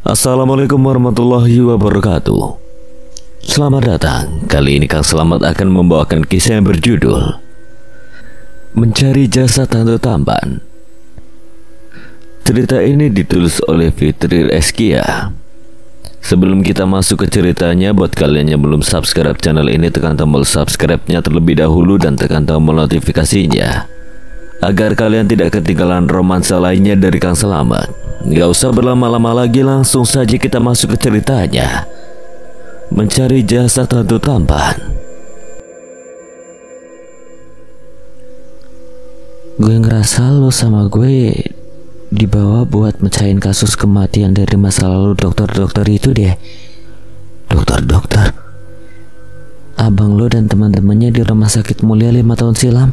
Assalamualaikum warahmatullahi wabarakatuh. Selamat datang. Kali ini Kang Selamat akan membawakan kisah yang berjudul Mencari Jasad Hantu Tampan. Cerita ini ditulis oleh Fitri Eskia. Sebelum kita masuk ke ceritanya, buat kalian yang belum subscribe channel ini, tekan tombol subscribe-nya terlebih dahulu dan tekan tombol notifikasinya agar kalian tidak ketinggalan romansa lainnya dari Kang Selamat. Gak usah berlama-lama lagi, langsung saja kita masuk ke ceritanya. Mencari Jasad Hantu Tampan. Gue ngerasa lo sama gue dibawa buat mecahin kasus kematian dari masa lalu dokter-dokter itu deh. Dokter-dokter, abang lo dan teman-temannya di rumah sakit Mulia 5 tahun silam.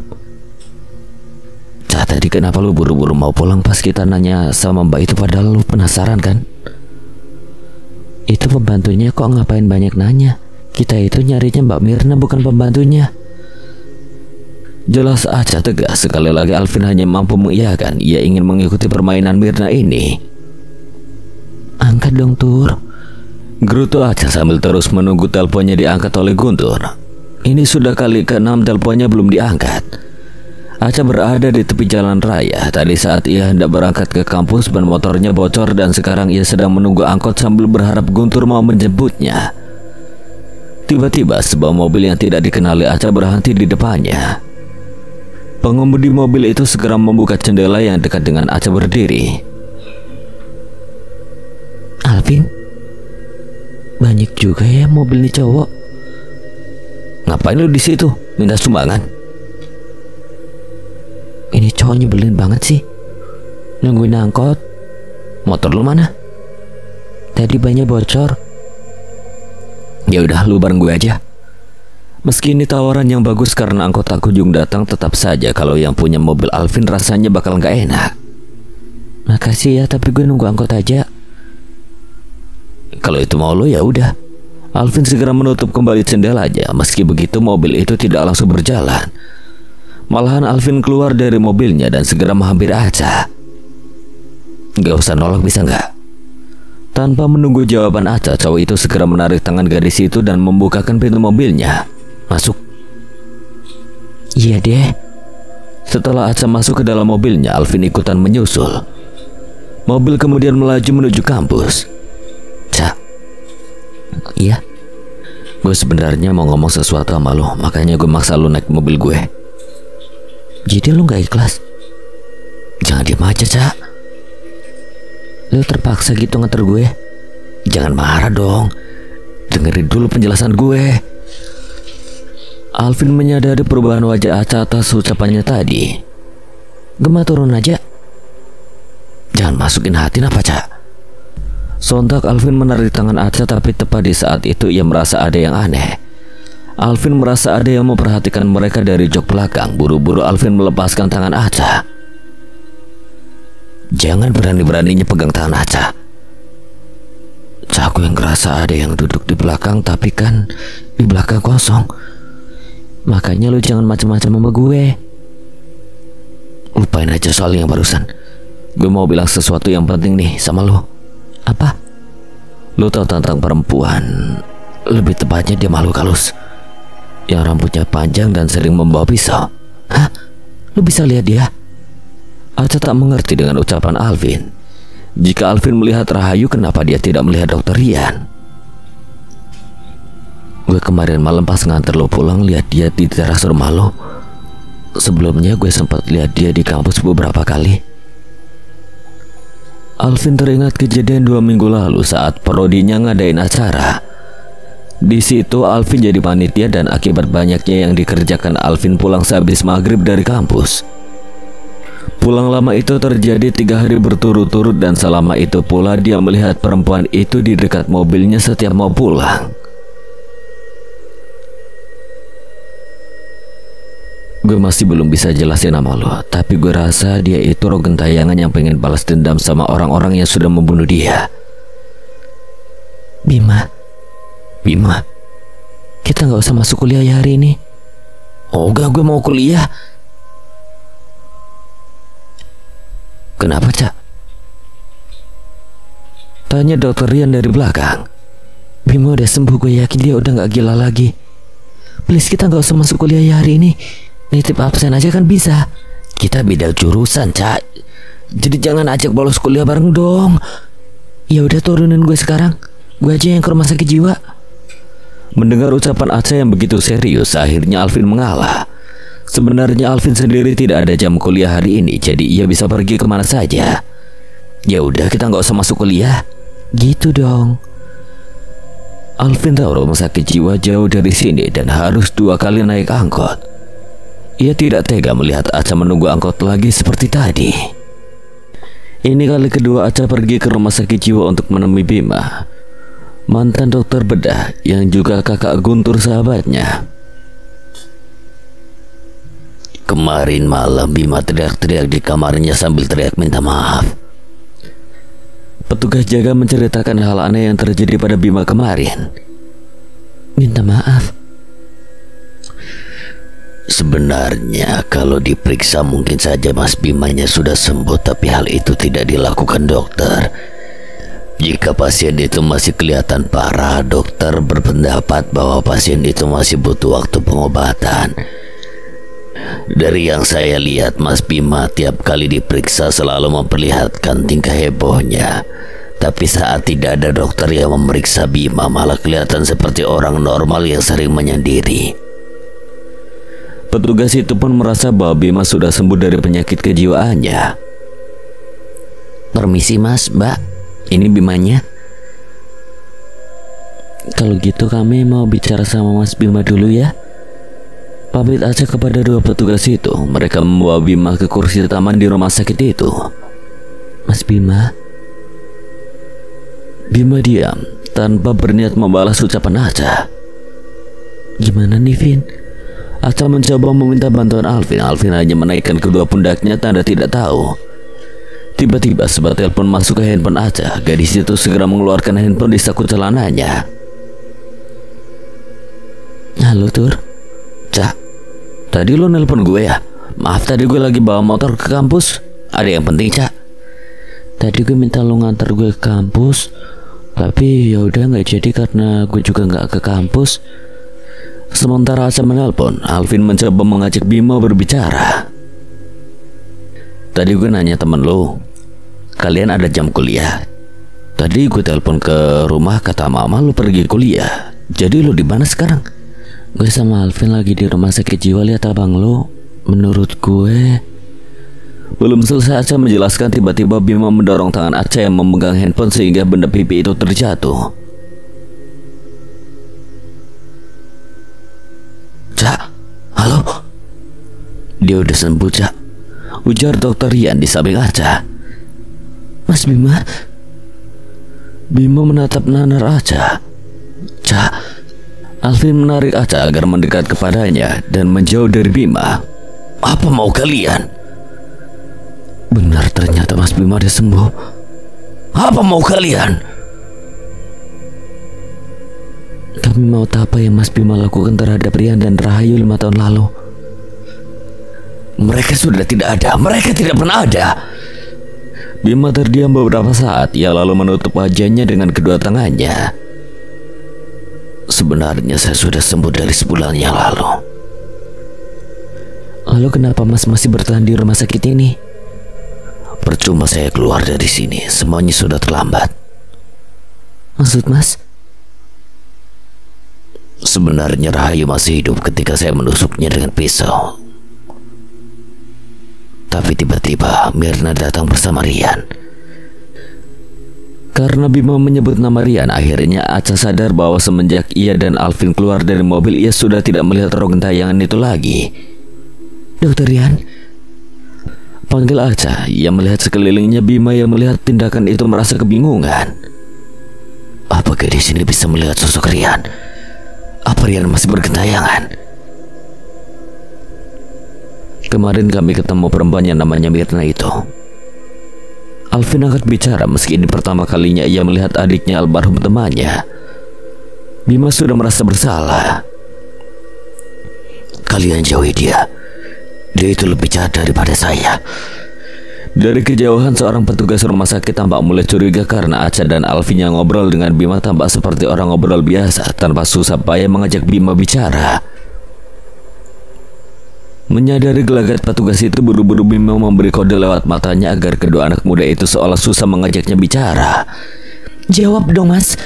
Tadi kenapa lu buru-buru mau pulang pas kita nanya sama mbak itu, padahal lu penasaran kan? Itu pembantunya kok ngapain banyak nanya? Kita itu nyarinya Mbak Mirna, bukan pembantunya. Jelas aja tegas sekali lagi Alvin hanya mampu mengiyakan. Ia ingin mengikuti permainan Mirna ini. Angkat dong, Tur. Gerutu aja sambil terus menunggu teleponnya diangkat oleh Guntur. Ini sudah kali ke-6 teleponnya belum diangkat. Aca berada di tepi jalan raya. Tadi saat ia hendak berangkat ke kampus, ban motornya bocor dan sekarang ia sedang menunggu angkot sambil berharap Guntur mau menjemputnya. Tiba-tiba sebuah mobil yang tidak dikenali Aca berhenti di depannya. Pengemudi mobil itu segera membuka jendela yang dekat dengan Aca berdiri. Alvin, banyak juga ya mobil nih cowok. Ngapain lu di situ? Minta sumbangan? Ini cowok nyebelin banget sih. Nungguin angkot. Motor lu mana? Tadi bannya bocor. Ya udah, lu bareng gue aja. Meski ini tawaran yang bagus karena angkot tak kunjung datang, tetap saja kalau yang punya mobil Alvin rasanya bakal nggak enak. Makasih ya, tapi gue nunggu angkot aja. Kalau itu mau lu ya udah. Alvin segera menutup kembali jendelanya. Meski begitu, mobil itu tidak langsung berjalan. Malahan Alvin keluar dari mobilnya dan segera menghampiri Aca. Gak usah nolak, bisa nggak? Tanpa menunggu jawaban Aca, cowok itu segera menarik tangan gadis itu dan membukakan pintu mobilnya. Masuk. Iya deh. Setelah Aca masuk ke dalam mobilnya, Alvin ikutan menyusul. Mobil kemudian melaju menuju kampus. Ca. Iya. Gue sebenarnya mau ngomong sesuatu sama lo, makanya gue maksa lo naik mobil gue. Jadi lu gak ikhlas? Jangan diam aja, Cak. Lu terpaksa gitu nganter gue? Jangan marah dong. Dengerin dulu penjelasan gue. Alvin menyadari perubahan wajah Aca atas ucapannya tadi. Gema turun aja. Jangan masukin hati apa, Cak. Sontak Alvin menarik tangan Aca, tapi tepat di saat itu ia merasa ada yang aneh. Alvin merasa ada yang memperhatikan mereka dari jok belakang. Buru-buru Alvin melepaskan tangan Aca. Jangan berani-beraninya pegang tangan Aca. Aku yang ngerasa ada yang duduk di belakang, tapi kan di belakang kosong. Makanya lu jangan macam-macam sama gue. Lupain aja soal yang barusan. Gue mau bilang sesuatu yang penting nih sama lu. Apa? Lu tahu tentang perempuan, lebih tepatnya dia makhluk halus yang rambutnya panjang dan sering membawa pisau. Hah? Lu bisa lihat dia? Aca tak mengerti dengan ucapan Alvin. Jika Alvin melihat Rahayu, kenapa dia tidak melihat Dokter Rian? Gue kemarin malam pas nganter lo pulang, lihat dia di teras rumah lo. Sebelumnya gue sempat lihat dia di kampus beberapa kali. Alvin teringat kejadian 2 minggu lalu saat prodinya ngadain acara. Di situ Alvin jadi panitia dan akibat banyaknya yang dikerjakan, Alvin pulang sehabis maghrib dari kampus. Pulang lama itu terjadi 3 hari berturut-turut dan selama itu pula dia melihat perempuan itu di dekat mobilnya setiap mau pulang. Gue masih belum bisa jelasin nama lo, tapi gue rasa dia itu roh gentayangan yang pengen balas dendam sama orang-orang yang sudah membunuh dia. Bima, kita nggak usah masuk kuliah ya hari ini. Oh enggak, gue mau kuliah. Kenapa, Cak? Tanya dokter Rian dari belakang. Bima udah sembuh, gue yakin dia udah gak gila lagi. Please kita gak usah masuk kuliah ya hari ini. Nitip absen aja kan bisa. Kita beda jurusan, Cak. Jadi jangan ajak bolos kuliah bareng dong. Ya udah turunin gue sekarang. Gue aja yang ke rumah sakit jiwa. Mendengar ucapan Aca yang begitu serius, akhirnya Alvin mengalah. Sebenarnya Alvin sendiri tidak ada jam kuliah hari ini, jadi ia bisa pergi kemana saja. Ya udah, kita nggak usah masuk kuliah. Gitu dong. Alvin tahu rumah sakit jiwa jauh dari sini dan harus 2 kali naik angkot. Ia tidak tega melihat Aca menunggu angkot lagi seperti tadi. Ini kali kedua Aca pergi ke rumah sakit jiwa untuk menemui Bima, mantan dokter bedah yang juga kakak Guntur sahabatnya. Kemarin malam Bima teriak-teriak di kamarnya sambil teriak minta maaf. Petugas jaga menceritakan hal aneh yang terjadi pada Bima kemarin. Minta maaf? Sebenarnya kalau diperiksa mungkin saja Mas Bimanya sudah sembuh, tapi hal itu tidak dilakukan dokter. Jika pasien itu masih kelihatan parah, dokter berpendapat bahwa pasien itu masih butuh waktu pengobatan. Dari yang saya lihat, Mas Bima tiap kali diperiksa selalu memperlihatkan tingkah hebohnya. Tapi saat tidak ada dokter yang memeriksa Bima, malah kelihatan seperti orang normal yang sering menyendiri. Petugas itu pun merasa bahwa Bima sudah sembuh dari penyakit kejiwaannya. Permisi Mas, Mbak, ini Bimanya. Kalau gitu kami mau bicara sama Mas Bima dulu ya. Pamit Aca kepada 2 petugas itu. Mereka membawa Bima ke kursi taman di rumah sakit itu. Mas Bima. Bima diam tanpa berniat membalas ucapan Aca. Gimana nih Vin? Aca mencoba meminta bantuan Alvin. Alvin hanya menaikkan kedua pundaknya tanda tidak tahu. Tiba-tiba sebuah telepon masuk ke handphone Aca. Gadis itu segera mengeluarkan handphone di saku celananya. Halo Tur. Cak, tadi lo nelpon gue ya? Maaf, tadi gue lagi bawa motor ke kampus. Ada yang penting, Cak? Tadi gue minta lo ngantar gue ke kampus, tapi ya udah nggak jadi karena gue juga nggak ke kampus. Sementara Aca menelpon, Alvin mencoba mengajak Bima berbicara. Tadi gue nanya temen lo, kalian ada jam kuliah. Tadi gue telepon ke rumah, kata mama lo pergi kuliah. Jadi lo di mana sekarang? Gue sama Alvin lagi di rumah sakit jiwa, lihat abang lo. Menurut gue... Belum selesai Aca menjelaskan, tiba-tiba Bima mendorong tangan Aca yang memegang handphone sehingga benda pipi itu terjatuh. Cak, halo? Dia udah sembuh, Cak, ujar dokter Rian di samping Aca. Mas Bima? Bima menatap nanar Aca. Cak. Alvin menarik Aca agar mendekat kepadanya dan menjauh dari Bima. Apa mau kalian? Benar, ternyata Mas Bima udah sembuh. Apa mau kalian? Kami mau tahu apa yang Mas Bima lakukan terhadap Rian dan Rahayu 5 tahun lalu. Mereka sudah tidak ada. Mereka tidak pernah ada. Bima terdiam beberapa saat. Ia lalu menutup wajahnya dengan kedua tangannya. Sebenarnya saya sudah sembuh dari sebulan yang lalu. Lalu kenapa Mas masih bertahan di rumah sakit ini? Percuma saya keluar dari sini. Semuanya sudah terlambat. Maksud Mas? Sebenarnya Rahayu masih hidup ketika saya menusuknya dengan pisau. Tapi tiba-tiba Mirna datang bersama Rian. Karena Bima menyebut nama Rian, akhirnya Aca sadar bahwa semenjak ia dan Alvin keluar dari mobil, ia sudah tidak melihat rong gentayangan itu lagi. Dokter Rian, panggil Aca. Ia melihat sekelilingnya. Bima yang melihat tindakan itu merasa kebingungan. Apa gadis ini bisa melihat sosok Rian? Apa Rian masih bergentayangan? Kemarin kami ketemu perempuan yang namanya Mirna itu. Alvin angkat bicara meski ini pertama kalinya ia melihat adiknya almarhum temannya. Bima sudah merasa bersalah. Kalian jauhi dia. Dia itu lebih jahat daripada saya. Dari kejauhan seorang petugas rumah sakit tampak mulai curiga karena Acha dan Alvin yang ngobrol dengan Bima tampak seperti orang ngobrol biasa tanpa susah payah mengajak Bima bicara. Menyadari gelagat petugas itu, buru-buru Bima memberi kode lewat matanya agar kedua anak muda itu seolah susah mengajaknya bicara. Jawab dong, Mas.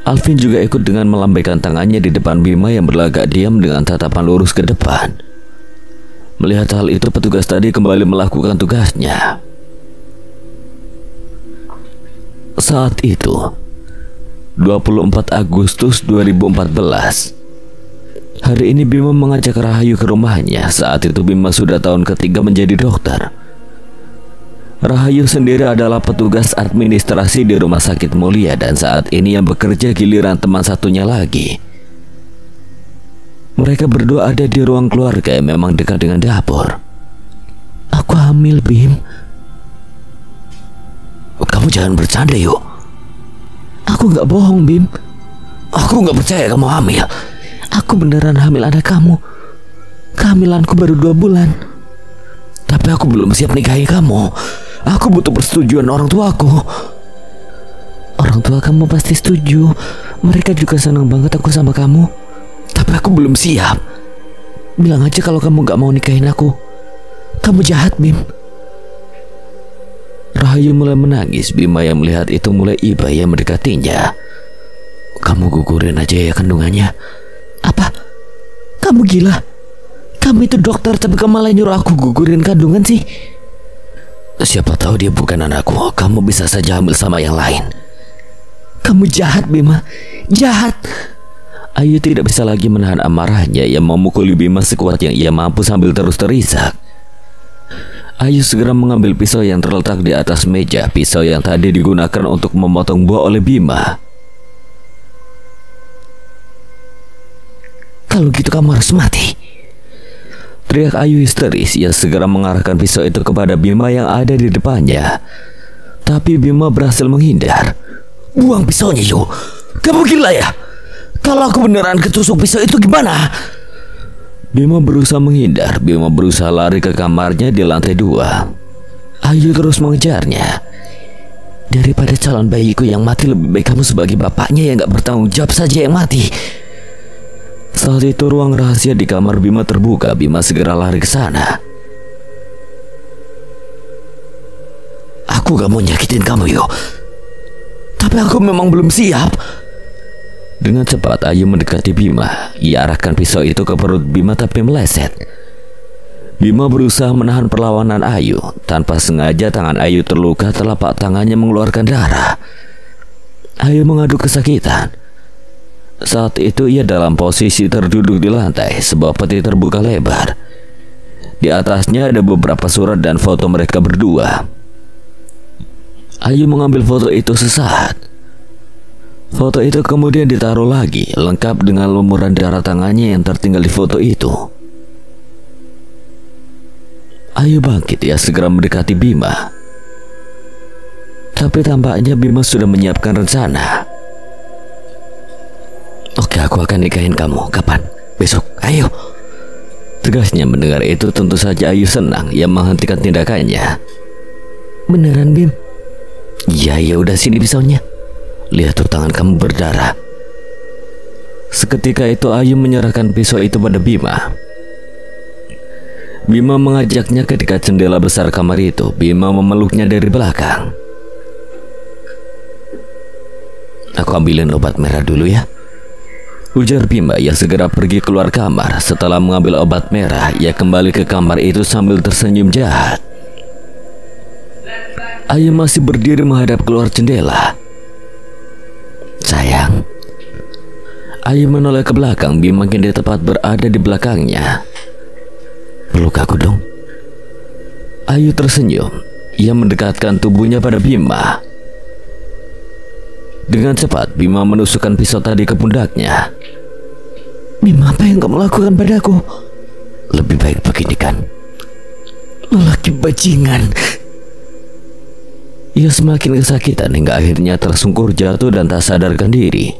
Alvin juga ikut dengan melambaikan tangannya di depan Bima yang berlagak diam dengan tatapan lurus ke depan. Melihat hal itu, petugas tadi kembali melakukan tugasnya. Saat itu, 24 Agustus 2014. Hari ini Bima mengajak Rahayu ke rumahnya. Saat itu Bima sudah tahun ketiga menjadi dokter. Rahayu sendiri adalah petugas administrasi di Rumah Sakit Mulia dan saat ini yang bekerja giliran teman satunya lagi. Mereka berdua ada di ruang keluarga yang memang dekat dengan dapur. Aku hamil, Bim. Kamu jangan bercanda yuk. Aku gak bohong, Bim. Aku gak percaya kamu hamil. Aku beneran hamil anak kamu. Kehamilanku baru 2 bulan. Tapi aku belum siap nikahi kamu. Aku butuh persetujuan orang tuaku. Orang tua kamu pasti setuju. Mereka juga senang banget aku sama kamu. Tapi aku belum siap. Bilang aja kalau kamu gak mau nikahin aku. Kamu jahat, Bim. Rahayu mulai menangis. Bima yang melihat itu mulai iba yang mendekatinya. Kamu gugurin aja ya kandungannya. Apa? Kamu gila? Kamu itu dokter tapi kamu malah nyuruh aku gugurin kandungan sih? Siapa tahu dia bukan anakku. Kamu bisa saja hamil sama yang lain. Kamu jahat, Bima. Jahat. Ayu tidak bisa lagi menahan amarahnya yang memukuli Bima sekuat yang ia mampu sambil terus terisak. Ayu segera mengambil pisau yang terletak di atas meja. Pisau yang tadi digunakan untuk memotong buah oleh Bima. Kalau gitu kamu harus mati. Teriak Ayu histeris. Ia segera mengarahkan pisau itu kepada Bima yang ada di depannya. Tapi Bima berhasil menghindar. Buang pisaunya, yuk. Kamu gila ya? Kalau aku beneran ketusuk pisau itu gimana? Bima berusaha menghindar. Bima berusaha lari ke kamarnya di lantai 2. Ayu terus mengejarnya. Daripada calon bayiku yang mati, lebih baik kamu sebagai bapaknya yang gak bertanggung jawab saja yang mati. Saat itu ruang rahasia di kamar Bima terbuka. Bima segera lari ke sana. Aku gak mau nyakitin kamu, yo. Tapi aku memang belum siap. Dengan cepat Ayu mendekati Bima. Ia arahkan pisau itu ke perut Bima tapi meleset. Bima berusaha menahan perlawanan Ayu. Tanpa sengaja tangan Ayu terluka. Telapak tangannya mengeluarkan darah. Ayu mengadu kesakitan. Saat itu ia dalam posisi terduduk di lantai. Sebuah peti terbuka lebar. Di atasnya ada beberapa surat dan foto mereka berdua. Ayu mengambil foto itu sesaat. Foto itu kemudian ditaruh lagi, lengkap dengan lumuran darah tangannya yang tertinggal di foto itu. Ayu bangkit. Ia segera mendekati Bima. Tapi tampaknya Bima sudah menyiapkan rencana. Oke, aku akan nikahin kamu. Kapan? Besok. Ayo. Tegasnya. Mendengar itu tentu saja Ayu senang. Ia menghentikan tindakannya. Beneran, Bim? Ya udah, sini pisaunya. Lihat tuh tangan kamu berdarah. Seketika itu Ayu menyerahkan pisau itu pada Bima. Bima mengajaknya ke dekat jendela besar kamar itu. Bima memeluknya dari belakang. Aku ambilin obat merah dulu ya, ujar Bima. Ia segera pergi keluar kamar. Setelah mengambil obat merah, ia kembali ke kamar itu sambil tersenyum jahat. Ayu masih berdiri menghadap keluar jendela. Sayang. Ayu menoleh ke belakang. Bima kini tepat berada di belakangnya. Peluk aku dong. Ayu tersenyum. Ia mendekatkan tubuhnya pada Bima. Dengan cepat Bima menusukkan pisau tadi ke pundaknya. Bima, apa yang kamu lakukan padaku? Lebih baik begini kan? Lelaki bajingan. Ia semakin kesakitan hingga akhirnya tersungkur jatuh dan tak sadarkan diri.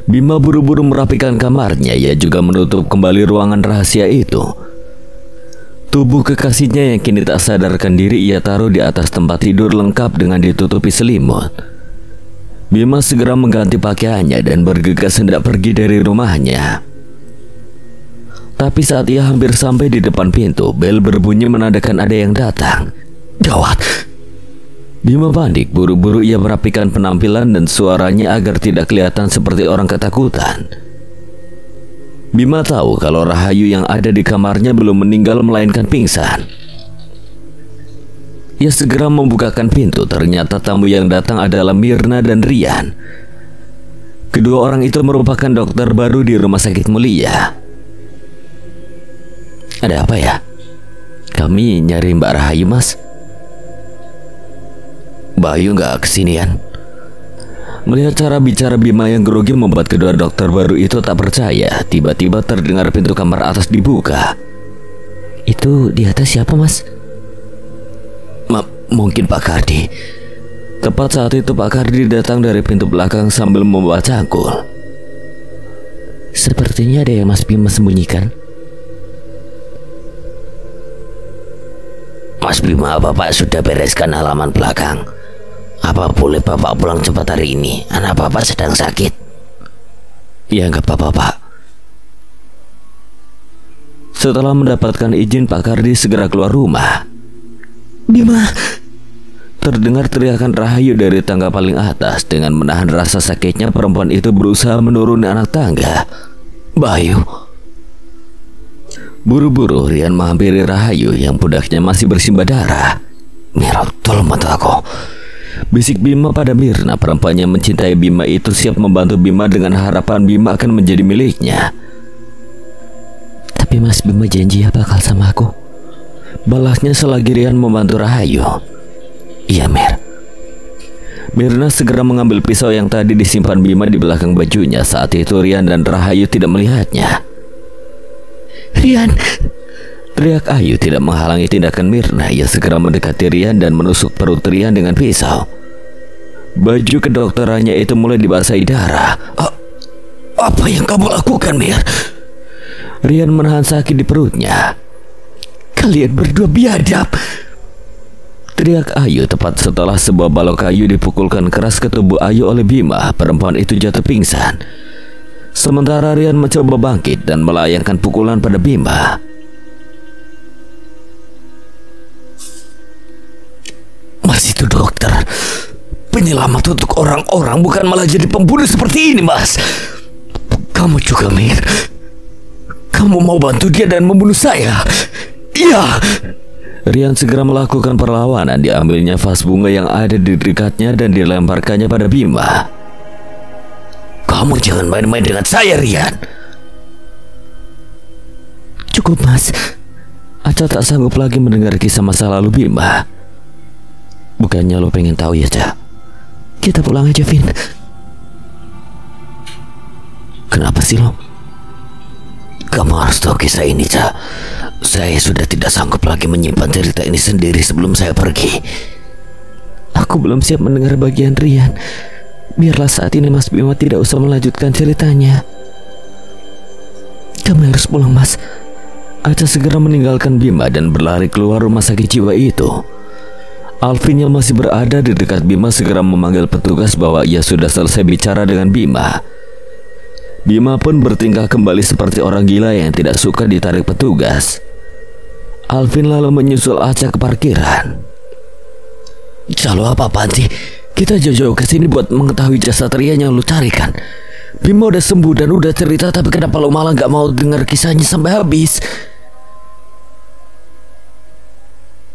Bima buru-buru merapikan kamarnya. Ia juga menutup kembali ruangan rahasia itu. Tubuh kekasihnya yang kini tak sadarkan diri ia taruh di atas tempat tidur lengkap dengan ditutupi selimut. Bima segera mengganti pakaiannya dan bergegas hendak pergi dari rumahnya. Tapi saat ia hampir sampai di depan pintu, bel berbunyi menandakan ada yang datang. Gawat! Bima panik, buru-buru ia merapikan penampilan dan suaranya agar tidak kelihatan seperti orang ketakutan. Bima tahu kalau Rahayu yang ada di kamarnya belum meninggal melainkan pingsan. Ia segera membukakan pintu, ternyata tamu yang datang adalah Mirna dan Rian. Kedua orang itu merupakan dokter baru di rumah sakit mulia. Ada apa ya? Kami nyari Mbak Rahayu, Mas. Bayu nggak kesinian? Melihat cara bicara Bima yang grogi membuat kedua dokter baru itu tak percaya. Tiba-tiba terdengar pintu kamar atas dibuka. Itu di atas siapa, Mas? Mungkin Pak Kardi. Tepat saat itu Pak Kardi datang dari pintu belakang sambil membawa cangkul. Sepertinya ada yang Mas Bima sembunyikan. Mas Bima, Bapak sudah bereskan halaman belakang. Apa boleh Bapak pulang cepat hari ini? Anak Bapak sedang sakit. Ya nggak apa-apa, Pak. Setelah mendapatkan izin, Pak Kardi segera keluar rumah. Bima! Terdengar teriakan Rahayu dari tangga paling atas. Dengan menahan rasa sakitnya, perempuan itu berusaha menuruni anak tangga. Bayu! Buru-buru Rian menghampiri Rahayu yang pundaknya masih bersimbah darah. Mira, tolong bantu aku. Bisik Bima pada Mirna. Perempuan yang mencintai Bima itu siap membantu Bima dengan harapan Bima akan menjadi miliknya. Tapi Mas Bima janji ya bakal sama aku. Balasnya selagi Rian membantu Rahayu. Iya, Mir. Mirna segera mengambil pisau yang tadi disimpan Bima di belakang bajunya. Saat itu Rian dan Rahayu tidak melihatnya. Rian! Teriak Ayu tidak menghalangi tindakan Mirna. Ia segera mendekati Rian dan menusuk perut Rian dengan pisau. Baju kedokterannya itu mulai dibasahi darah. Apa yang kamu lakukan, Mir? Rian menahan sakit di perutnya. Kalian berdua biadab! Teriak Ayu tepat setelah sebuah balok kayu dipukulkan keras ke tubuh Ayu oleh Bima. Perempuan itu jatuh pingsan. Sementara Rian mencoba bangkit dan melayangkan pukulan pada Bima. Mas itu dokter, penyelamat untuk orang-orang, bukan malah jadi pembunuh seperti ini, Mas. Kamu juga, Mir. Kamu mau bantu dia dan membunuh saya? Iya. Rian segera melakukan perlawanan. Diambilnya vas bunga yang ada di dekatnya dan dilemparkannya pada Bima. Kamu jangan main-main dengan saya, Rian. Cukup, Mas. Aca tak sanggup lagi mendengar kisah masa lalu Bima. Bukannya lo pengen tahu ya, Ca? Kita pulang aja, Vin. Kenapa sih lo? Kamu harus tahu kisah ini, Ca. Saya sudah tidak sanggup lagi menyimpan cerita ini sendiri sebelum saya pergi. Aku belum siap mendengar bagian Rian. Biarlah saat ini Mas Bima tidak usah melanjutkan ceritanya. Kamu harus pulang, Mas. Aca segera meninggalkan Bima dan berlari keluar rumah sakit jiwa itu. Alvin yang masih berada di dekat Bima segera memanggil petugas bahwa ia sudah selesai bicara dengan Bima. Bima pun bertingkah kembali seperti orang gila yang tidak suka ditarik petugas. Alvin lalu menyusul Aca ke parkiran. Lalu apa-apaan sih? Kita jauh-jauh ke sini buat mengetahui jasad Rian yang lu cari kan? Bima udah sembuh dan udah cerita, tapi kenapa lu malah gak mau dengar kisahnya sampai habis?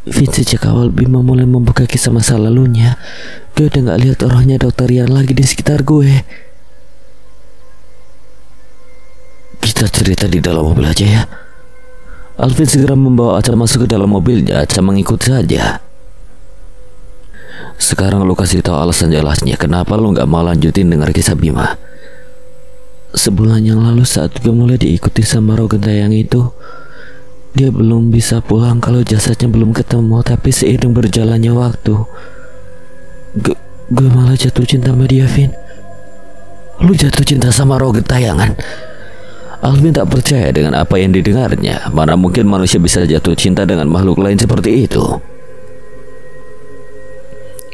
Vin, sejak awal Bima mulai membuka kisah masa lalunya, gue udah gak lihat orangnya dokter Rian lagi di sekitar gue. Kita cerita di dalam mobil aja ya. Alvin segera membawa Aca masuk ke dalam mobilnya. Aca mengikut saja. Sekarang lu kasih tahu alasan jelasnya kenapa lu gak mau lanjutin dengar kisah Bima. Sebulan yang lalu saat gue mulai diikuti sama roh gentayang itu, dia belum bisa pulang kalau jasadnya belum ketemu. Tapi seiring berjalannya waktu, gue malah jatuh cinta sama dia, Vin. Lu jatuh cinta sama roh gentayangan? Alvin tak percaya dengan apa yang didengarnya. Mana mungkin manusia bisa jatuh cinta dengan makhluk lain seperti itu.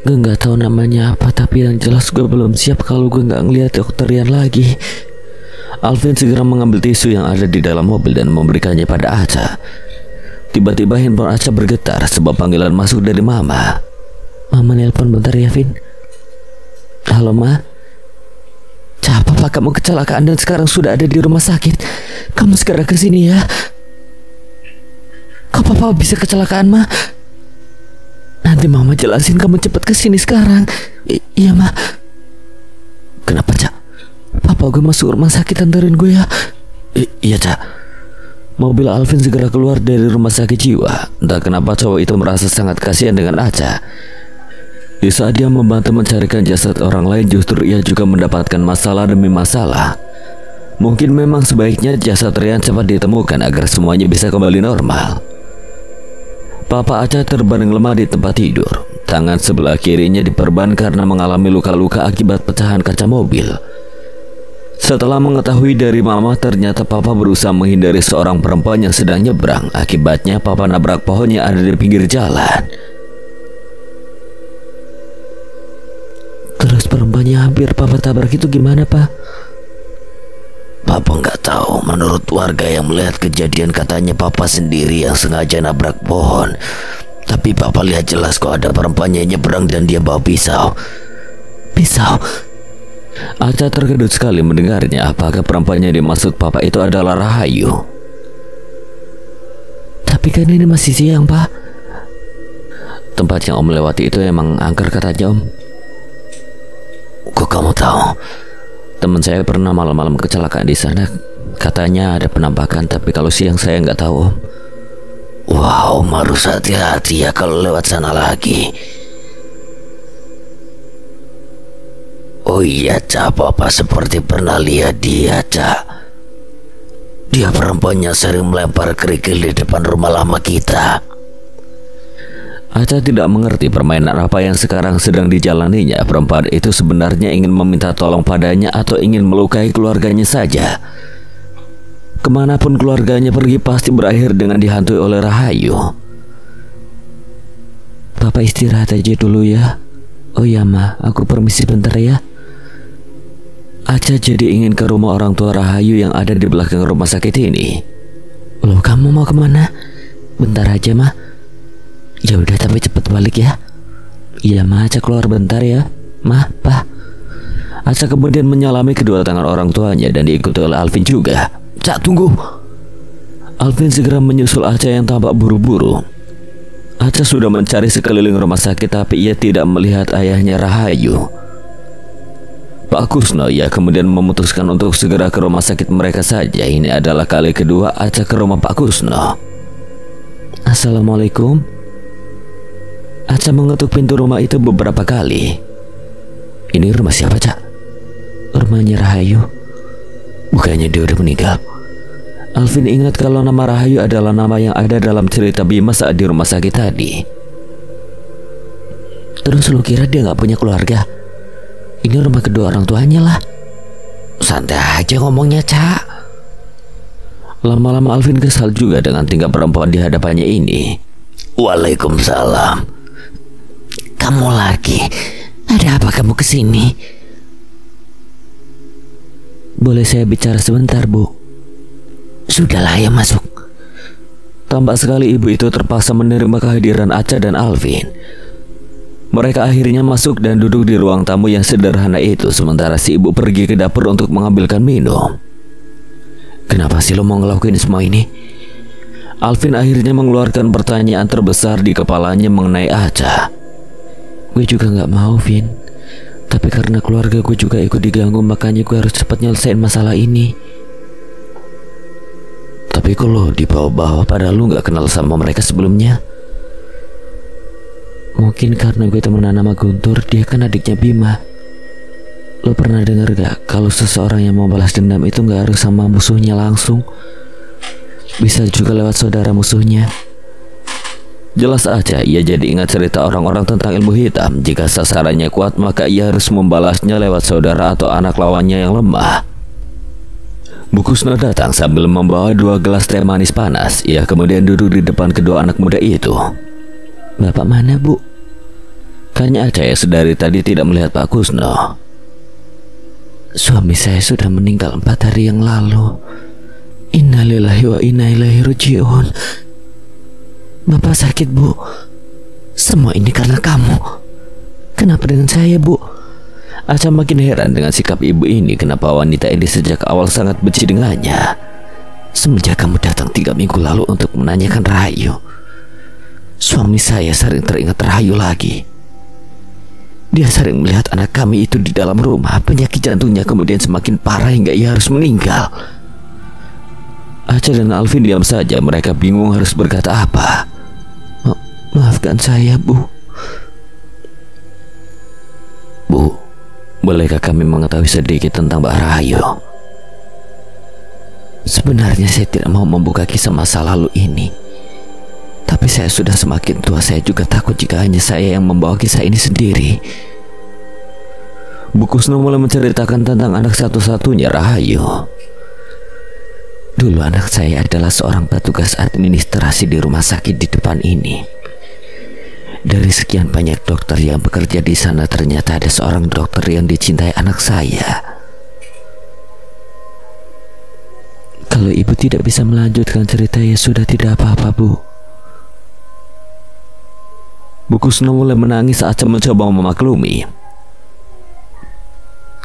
Gue nggak tahu namanya apa, tapi yang jelas gue belum siap kalau gue nggak ngeliat dokter Rian lagi. Alvin segera mengambil tisu yang ada di dalam mobil dan memberikannya pada Aca. Tiba-tiba handphone Aca bergetar sebab panggilan masuk dari Mama. Mama nelpon bentar ya, Vin. Halo, Ma. Papa kamu kecelakaan dan sekarang sudah ada di rumah sakit. Kamu segera ke sini ya. Kok papa bisa kecelakaan, Ma? Nanti Mama jelasin, kamu cepat ke sini sekarang. Iya, Ma. Kenapa, Cak? Papa gue masuk rumah sakit, anterin gue ya. Iya, Cak. Mobil Alvin segera keluar dari rumah sakit jiwa. Entah kenapa cowok itu merasa sangat kasihan dengan Aca. Di saat dia membantu mencarikan jasad orang lain, justru ia juga mendapatkan masalah demi masalah. Mungkin memang sebaiknya jasad Rian cepat ditemukan agar semuanya bisa kembali normal. Papa Aca terbaring lemah di tempat tidur. Tangan sebelah kirinya diperban karena mengalami luka-luka akibat pecahan kaca mobil. Setelah mengetahui dari Mama, ternyata Papa berusaha menghindari seorang perempuan yang sedang nyebrang. Akibatnya Papa nabrak pohon yang ada di pinggir jalan. Terus perempuannya hampir Papa tabrak itu gimana, Pak? Papa nggak tahu. Menurut warga yang melihat kejadian, katanya Papa sendiri yang sengaja nabrak pohon. Tapi Papa lihat jelas kok ada perempuannya nyebrang dan dia bawa pisau. Pisau? Aca terkejut sekali mendengarnya. Apakah perempuan yang dimaksud Papa itu adalah Rahayu? Tapi kan ini masih siang, Pak. Tempat yang Om lewati itu emang angker katanya, Om. Kok kamu tahu? Teman saya pernah malam-malam kecelakaan di sana. Katanya ada penampakan, tapi kalau siang saya nggak tahu, Om. Wow, harus hati-hati ya kalau lewat sana lagi. Oh iya, Cak, Papa seperti pernah lihat dia, Cak. Dia perempuannya sering melempar kerikil di depan rumah lama kita. Aca tidak mengerti permainan apa yang sekarang sedang dijalaninya. Perempuan itu sebenarnya ingin meminta tolong padanya atau ingin melukai keluarganya saja. Kemanapun keluarganya pergi pasti berakhir dengan dihantui oleh Rahayu. Papa istirahat aja dulu ya. Oh ya, Ma, aku permisi bentar ya. Aca jadi ingin ke rumah orang tua Rahayu yang ada di belakang rumah sakit ini. Loh, kamu mau kemana? Bentar aja, Ma. Ya udah, tapi cepet balik ya. Iya, Ma, Aca keluar bentar ya. Ma, Pa. Aca kemudian menyalami kedua tangan orang tuanya dan diikuti oleh Alvin juga. Cak, tunggu. Alvin segera menyusul Aca yang tampak buru-buru. Aca sudah mencari sekeliling rumah sakit tapi ia tidak melihat ayahnya Rahayu. Pak Kusno, ia kemudian memutuskan untuk segera ke rumah sakit mereka saja. Ini adalah kali kedua Aca ke rumah Pak Kusno. Assalamualaikum. Aca mengetuk pintu rumah itu beberapa kali. Ini rumah siapa, Cak? Rumahnya Rahayu. Bukannya dia udah meninggal? Alvin ingat kalau nama Rahayu adalah nama yang ada dalam cerita Bima saat di rumah sakit tadi. Terus lu kira dia gak punya keluarga? Ini rumah kedua orang tuanya lah. Santai aja ngomongnya, Cak. Lama-lama Alvin kesal juga dengan tingkah perempuan di hadapannya ini. Waalaikumsalam. Kamu lagi? Ada apa kamu kesini? Boleh saya bicara sebentar, Bu? Sudahlah ya, masuk. Tampak sekali ibu itu terpaksa menerima kehadiran Aca dan Alvin. Mereka akhirnya masuk dan duduk di ruang tamu yang sederhana itu, sementara si ibu pergi ke dapur untuk mengambilkan minum. Kenapa sih lo mau ngelakuin semua ini? Alvin akhirnya mengeluarkan pertanyaan terbesar di kepalanya mengenai Aca. Gue juga gak mau, Vin. Tapi karena keluarga gue juga ikut diganggu, makanya gue harus cepat nyelesain masalah ini. Tapi kok lo dibawa-bawa padahal lo gak kenal sama mereka sebelumnya? Mungkin karena gue temenan sama Guntur, dia kan adiknya Bima. Lo pernah dengar gak kalau seseorang yang mau balas dendam itu gak harus sama musuhnya langsung, bisa juga lewat saudara musuhnya. Jelas aja ia jadi ingat cerita orang-orang tentang ilmu hitam. Jika sasarannya kuat maka ia harus membalasnya lewat saudara atau anak lawannya yang lemah. Bu Kusno datang sambil membawa 2 gelas teh manis panas. Ia kemudian duduk di depan kedua anak muda itu. Bapak mana, Bu? Tanya Aca yang sedari tadi tidak melihat Pak Kusno. Suami saya sudah meninggal 4 hari yang lalu. Innalillahi wa inna ilaihi raji'un. Bapak sakit, Bu. Semua ini karena kamu. Kenapa dengan saya, Bu? Aca makin heran dengan sikap ibu ini. Kenapa wanita ini sejak awal sangat benci dengannya. Semenjak kamu datang 3 minggu lalu untuk menanyakan Rahayu, suami saya sering teringat Rahayu lagi. Dia sering melihat anak kami itu di dalam rumah. Penyakit jantungnya kemudian semakin parah hingga ia harus meninggal. Aca dan Alvin diam saja. Mereka bingung harus berkata apa. Maafkan saya, Bu. Bu, bolehkah kami mengetahui sedikit tentang Mbak Rahayu? Sebenarnya saya tidak mau membuka kisah masa lalu ini. Tapi saya sudah semakin tua. Saya juga takut jika hanya saya yang membawa kisah ini sendiri. Bu Kusno mulai menceritakan tentang anak satu-satunya, Rahayu. Dulu anak saya adalah seorang petugas administrasi di rumah sakit di depan ini. Dari sekian banyak dokter yang bekerja di sana, ternyata ada seorang dokter yang dicintai anak saya. Kalau ibu tidak bisa melanjutkan cerita, ya sudah, tidak apa-apa, Bu. Bu Kusno mulai menangis saat mencoba memaklumi.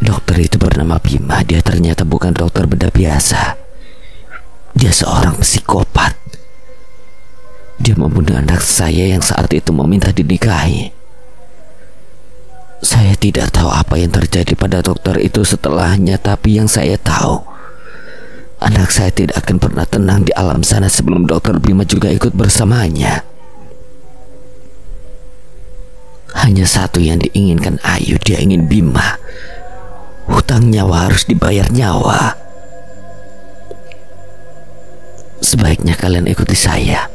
Dokter itu bernama Bima. Dia ternyata bukan dokter bedah biasa. Dia seorang psikopat. Dia membunuh anak saya yang saat itu meminta dinikahi. Saya tidak tahu apa yang terjadi pada dokter itu setelahnya, tapi yang saya tahu, anak saya tidak akan pernah tenang di alam sana sebelum dokter Bima juga ikut bersamanya. Hanya satu yang diinginkan Ayu, dia ingin Bima. Hutang nyawa harus dibayar nyawa. Sebaiknya kalian ikuti saya.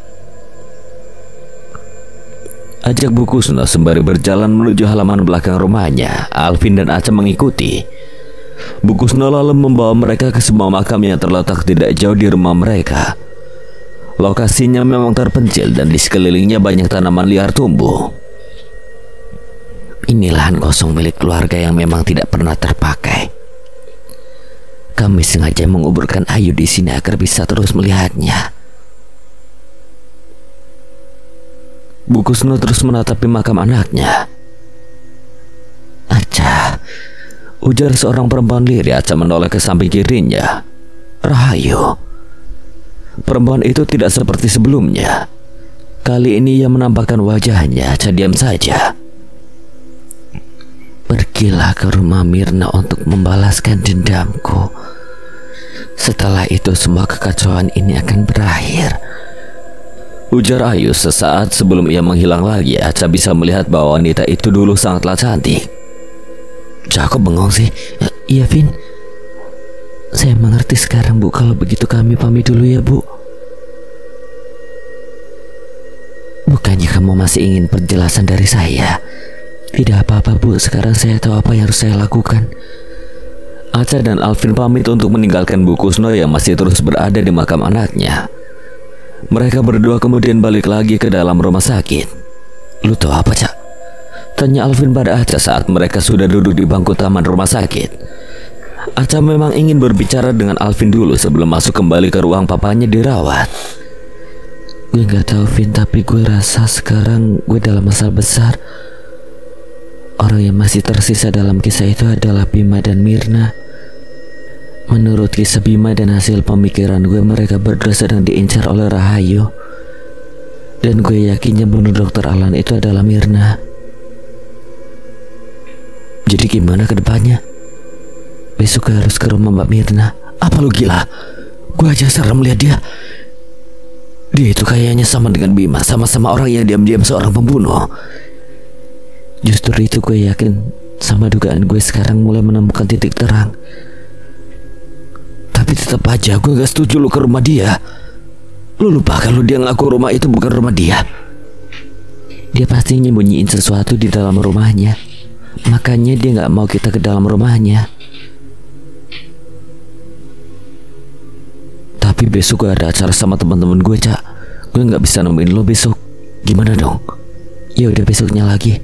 Ajak Bu Kusno sembari berjalan menuju halaman belakang rumahnya. Alvin dan Aca mengikuti. Bu Kusno lalu membawa mereka ke sebuah makam yang terletak tidak jauh di rumah mereka. Lokasinya memang terpencil dan di sekelilingnya banyak tanaman liar tumbuh. Ini lahan kosong milik keluarga yang memang tidak pernah terpakai. Kami sengaja menguburkan Ayu di sini agar bisa terus melihatnya. Bu Kusno terus menatapi makam anaknya. Aca, ujar seorang perempuan lirih. Aca menoleh ke samping kirinya. Rahayu. Perempuan itu tidak seperti sebelumnya. Kali ini ia menampakkan wajahnya. Aca diam saja. Pergilah ke rumah Mirna untuk membalaskan dendamku. Setelah itu semua kekacauan ini akan berakhir, ujar Ayu sesaat sebelum ia menghilang lagi. Aca bisa melihat bahwa wanita itu dulu sangatlah cantik. Jakob bengong sih. Iya, Vin. Saya mengerti sekarang, Bu. Kalau begitu kami pamit dulu ya, Bu. Bukannya kamu masih ingin penjelasan dari saya? Tidak apa-apa, Bu. Sekarang saya tahu apa yang harus saya lakukan. Aca dan Alvin pamit untuk meninggalkan Bu Kusno yang masih terus berada di makam anaknya. Mereka berdua kemudian balik lagi ke dalam rumah sakit. Lu tahu apa, Cak? Tanya Alvin pada Aca saat mereka sudah duduk di bangku taman rumah sakit. Aca memang ingin berbicara dengan Alvin dulu sebelum masuk kembali ke ruang papanya dirawat. Gue gak tahu, Vin, tapi gue rasa sekarang gue dalam masalah besar. Orang yang masih tersisa dalam kisah itu adalah Bima dan Mirna. Menurut kisah Bima dan hasil pemikiran gue, mereka berdua sedang diincar oleh Rahayu. Dan gue yakinnya bunuh Dokter Alan itu adalah Mirna. Jadi gimana ke depannya? Besok gue harus ke rumah Mbak Mirna. Apa lu gila? Gue aja serem lihat dia. Dia itu kayaknya sama dengan Bima, sama-sama orang yang diam-diam seorang pembunuh. Justru itu gue yakin sama dugaan gue sekarang mulai menemukan titik terang. Tapi tetap aja gue gak setuju lu ke rumah dia. Lu lupa kalau dia ngaku rumah itu bukan rumah dia. Dia pasti nyembunyiin sesuatu di dalam rumahnya. Makanya dia gak mau kita ke dalam rumahnya. Tapi besok gue ada acara sama teman-teman gue, Cak. Gue nggak bisa nemuin lo besok. Gimana dong? Ya udah besoknya lagi.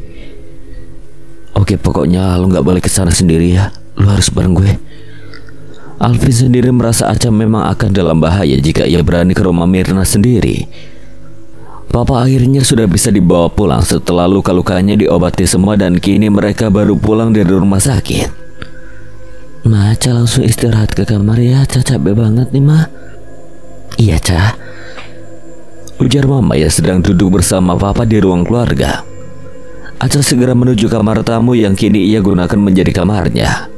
Oke, pokoknya lo nggak boleh kesana sendiri ya. Lo harus bareng gue. Alvin sendiri merasa Aca memang akan dalam bahaya jika ia berani ke rumah Mirna sendiri. Papa akhirnya sudah bisa dibawa pulang setelah luka-lukanya diobati semua dan kini mereka baru pulang dari rumah sakit. Ma, Aca langsung istirahat ke kamar ya. Aca capek banget nih, Ma. Iya, Ca, ujar Mama yang sedang duduk bersama Papa di ruang keluarga. Aca segera menuju kamar tamu yang kini ia gunakan menjadi kamarnya.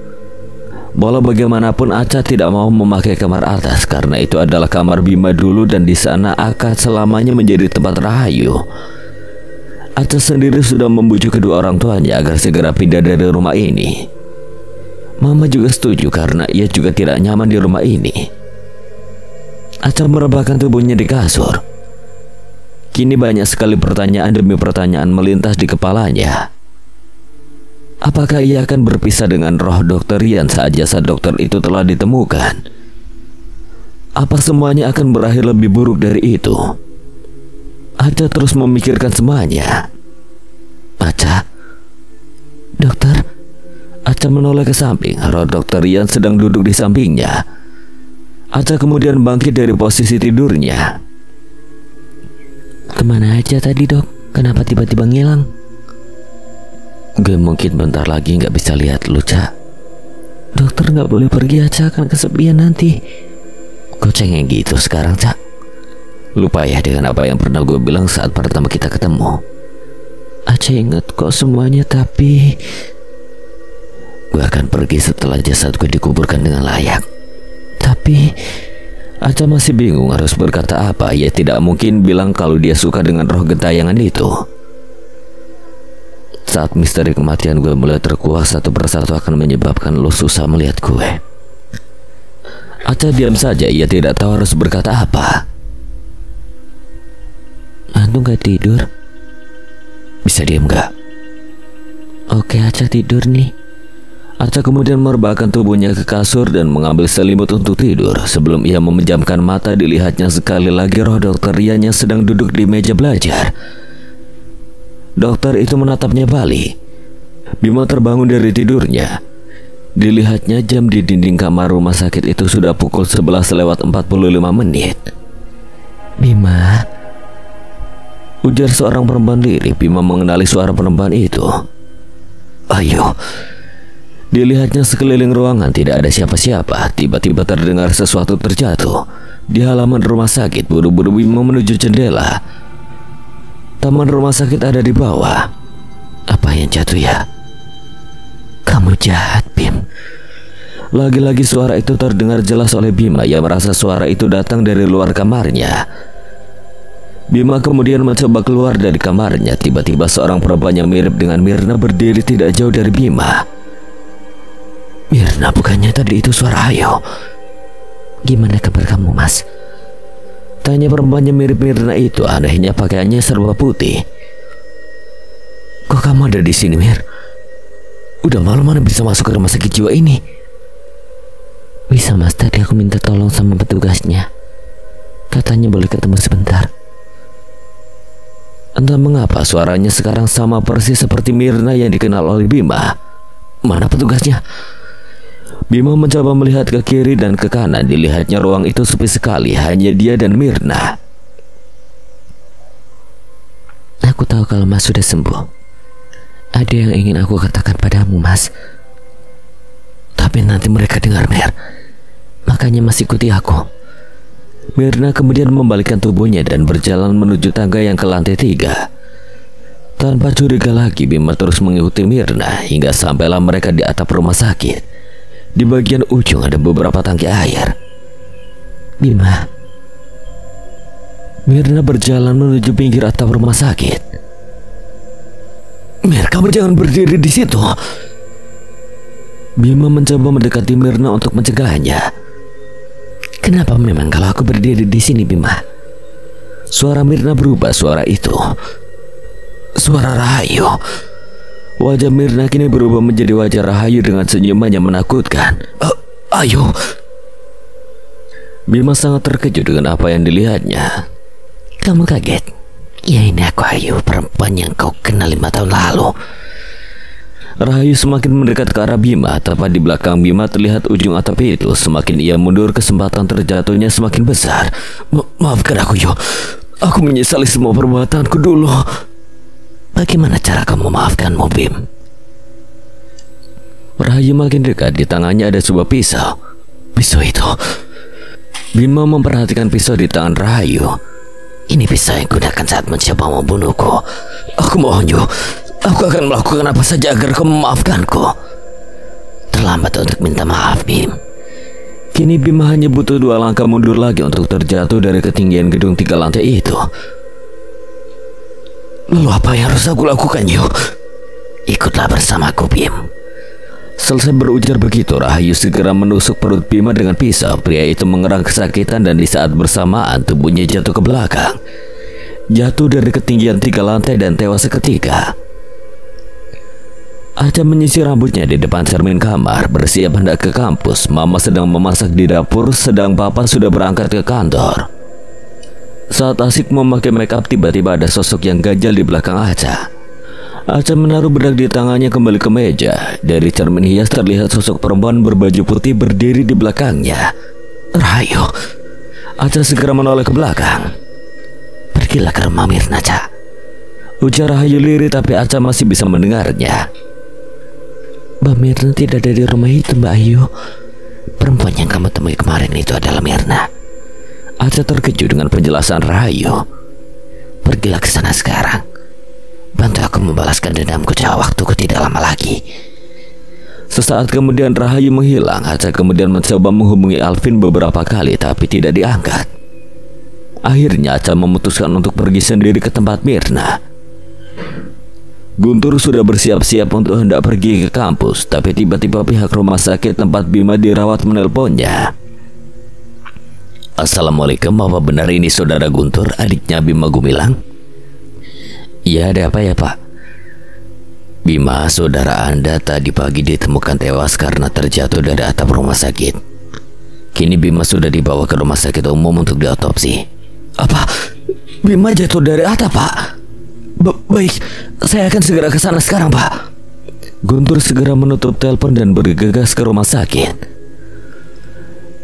Walau bagaimanapun Aca tidak mau memakai kamar atas karena itu adalah kamar Bima dulu dan di sana akan selamanya menjadi tempat Rahayu. Aca sendiri sudah membujuk kedua orang tuanya agar segera pindah dari rumah ini. Mama juga setuju karena ia juga tidak nyaman di rumah ini. Aca merebahkan tubuhnya di kasur. Kini banyak sekali pertanyaan demi pertanyaan melintas di kepalanya. Apakah ia akan berpisah dengan roh Dokter Rian saat jasad dokter itu telah ditemukan? Apa semuanya akan berakhir lebih buruk dari itu? Aca terus memikirkan semuanya. Aca, dokter. Aca menoleh ke samping. Roh Dokter Rian sedang duduk di sampingnya. Aca kemudian bangkit dari posisi tidurnya. Kemana aja tadi, Dok? Kenapa tiba-tiba ngilang? Gue mungkin bentar lagi nggak bisa lihat lu, Ca. Dokter nggak boleh pergi, Aca akan kesepian nanti. Kok cengeng gitu sekarang, Ca? Lupa ya dengan apa yang pernah gue bilang saat pertama kita ketemu. Aca inget kok semuanya, tapi gue akan pergi setelah jasad gue dikuburkan dengan layak. Tapi Aca masih bingung harus berkata apa. Ia tidak mungkin bilang kalau dia suka dengan roh gentayangan itu. Saat misteri kematian gue mulai terkuak satu persatu akan menyebabkan lo susah melihat gue. Aca diam saja. Ia tidak tahu harus berkata apa. Antum gak tidur? Bisa diam gak? Oke, Aca tidur nih. Aca kemudian merebahkan tubuhnya ke kasur dan mengambil selimut untuk tidur. Sebelum ia memejamkan mata, dilihatnya sekali lagi roh Dokter Rian yang sedang duduk di meja belajar. Dokter itu menatapnya balik. Bima terbangun dari tidurnya. Dilihatnya jam di dinding kamar rumah sakit itu sudah pukul 11:45 menit. Bima, ujar seorang perempuan lirih. Bima mengenali suara perempuan itu. Ayo. Dilihatnya sekeliling ruangan tidak ada siapa-siapa. Tiba-tiba terdengar sesuatu terjatuh di halaman rumah sakit. Buru-buru Bima menuju jendela. Taman rumah sakit ada di bawah. Apa yang jatuh ya? Kamu jahat, Bim. Lagi-lagi suara itu terdengar jelas oleh Bima yang merasa suara itu datang dari luar kamarnya. Bima kemudian mencoba keluar dari kamarnya. Tiba-tiba seorang perempuan yang mirip dengan Mirna berdiri tidak jauh dari Bima. Mirna, bukannya tadi itu suara Ayo? Gimana kabar kamu, Mas? Tanya perempuan yang mirip Mirna itu. Anehnya pakaiannya serba putih. Kok kamu ada di sini, Mir? Udah malam mana bisa masuk ke rumah sakit jiwa ini? Bisa, Mas. Tadi aku minta tolong sama petugasnya. Katanya boleh ketemu sebentar. Entah mengapa suaranya sekarang sama persis seperti Mirna yang dikenal oleh Bima. Mana petugasnya? Bima mencoba melihat ke kiri dan ke kanan. Dilihatnya ruang itu sepi sekali. Hanya dia dan Mirna. Aku tahu kalau Mas sudah sembuh. Ada yang ingin aku katakan padamu, Mas. Tapi nanti mereka dengar, Mir. Makanya Mas ikuti aku. Mirna kemudian membalikkan tubuhnya dan berjalan menuju tangga yang ke lantai 3. Tanpa curiga lagi, Bima terus mengikuti Mirna hingga sampailah mereka di atap rumah sakit. Di bagian ujung ada beberapa tangki air. Bima. Mirna berjalan menuju pinggir atap rumah sakit. Mir, kamu jangan berdiri di situ. Bima mencoba mendekati Mirna untuk mencegahnya. Kenapa memang kalau aku berdiri di sini, Bima? Suara Mirna berubah. Suara itu suara Rahayu. Wajah Mirna kini berubah menjadi wajah Rahayu dengan senyuman yang menakutkan. Ayo. Bima sangat terkejut dengan apa yang dilihatnya. Kamu kaget? Ya, ini aku Ayu, perempuan yang kau kenal 5 tahun lalu. Rahayu semakin mendekat ke arah Bima. Tepat di belakang Bima terlihat ujung atap itu. Semakin ia mundur, kesempatan terjatuhnya semakin besar. Maafkan aku, Yu. Aku menyesali semua perbuatanku dulu. Bagaimana cara kamu memaafkanmu, Bim? Rahayu makin dekat. Di tangannya ada sebuah pisau. Pisau itu? Bima memperhatikan pisau di tangan Rahayu. Ini pisau yang gunakan saat mencoba membunuhku. Aku mohon, Yu. Aku akan melakukan apa saja agar kau memaafkanku. Terlambat untuk minta maaf, Bim. Kini Bima hanya butuh 2 langkah mundur lagi untuk terjatuh dari ketinggian gedung 3 lantai itu. Lalu apa yang harus aku lakukan, Yu? Ikutlah bersamaku, Bim. Selesai berujar begitu, Rahayu segera menusuk perut Bima dengan pisau. Pria itu mengerang kesakitan dan di saat bersamaan tubuhnya jatuh ke belakang. Jatuh dari ketinggian 3 lantai dan tewas seketika. Aca menyisir rambutnya di depan cermin kamar, bersiap hendak ke kampus. Mama sedang memasak di dapur, sedang papa sudah berangkat ke kantor. Saat asik memakai make up, tiba-tiba ada sosok yang ganjal di belakang Aca. Aca menaruh bedak di tangannya kembali ke meja. Dari cermin hias terlihat sosok perempuan berbaju putih berdiri di belakangnya. Rahayu. Aca segera menoleh ke belakang. Pergilah ke rumah Mirna, Ca. Ujar Rahayu lirih, tapi Aca masih bisa mendengarnya. Mbak Mirna tidak ada di rumah itu, Mbak Ayu. Perempuan yang kamu temui kemarin itu adalah Mirna. Aca terkejut dengan penjelasan Rahayu. Pergilah ke sana sekarang. Bantu aku membalaskan dendamku, Ca. Waktuku tidak lama lagi. Sesaat kemudian Rahayu menghilang. Aca kemudian mencoba menghubungi Alvin beberapa kali, tapi tidak diangkat. Akhirnya Aca memutuskan untuk pergi sendiri ke tempat Mirna. Guntur sudah bersiap-siap untuk hendak pergi ke kampus, tapi tiba-tiba pihak rumah sakit tempat Bima dirawat menelponnya. Assalamualaikum, apa benar ini saudara Guntur, adiknya Bima Gumilang? Iya, ada apa ya, Pak? Bima, saudara Anda tadi pagi ditemukan tewas karena terjatuh dari atap rumah sakit. Kini Bima sudah dibawa ke rumah sakit umum untuk diotopsi. Apa? Bima jatuh dari atap, Pak? Baik, saya akan segera ke sana sekarang, Pak. Guntur segera menutup telepon dan bergegas ke rumah sakit.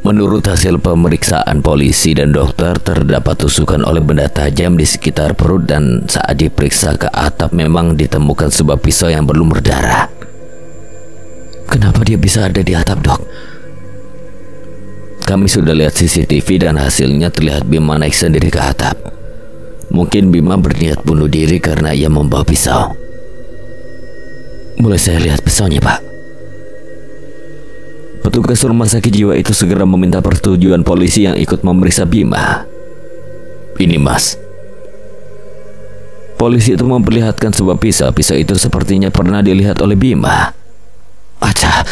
Menurut hasil pemeriksaan polisi dan dokter, terdapat tusukan oleh benda tajam di sekitar perut dan saat diperiksa ke atap memang ditemukan sebuah pisau yang belum berdarah. Kenapa dia bisa ada di atap, Dok? Kami sudah lihat CCTV dan hasilnya terlihat Bima naik sendiri ke atap. Mungkin Bima berniat bunuh diri karena ia membawa pisau. Boleh saya lihat pisaunya, Pak? Petugas rumah sakit jiwa itu segera meminta persetujuan polisi yang ikut memeriksa Bima. Ini, Mas. Polisi itu memperlihatkan sebuah pisau. Pisau itu sepertinya pernah dilihat oleh Bima. Aca.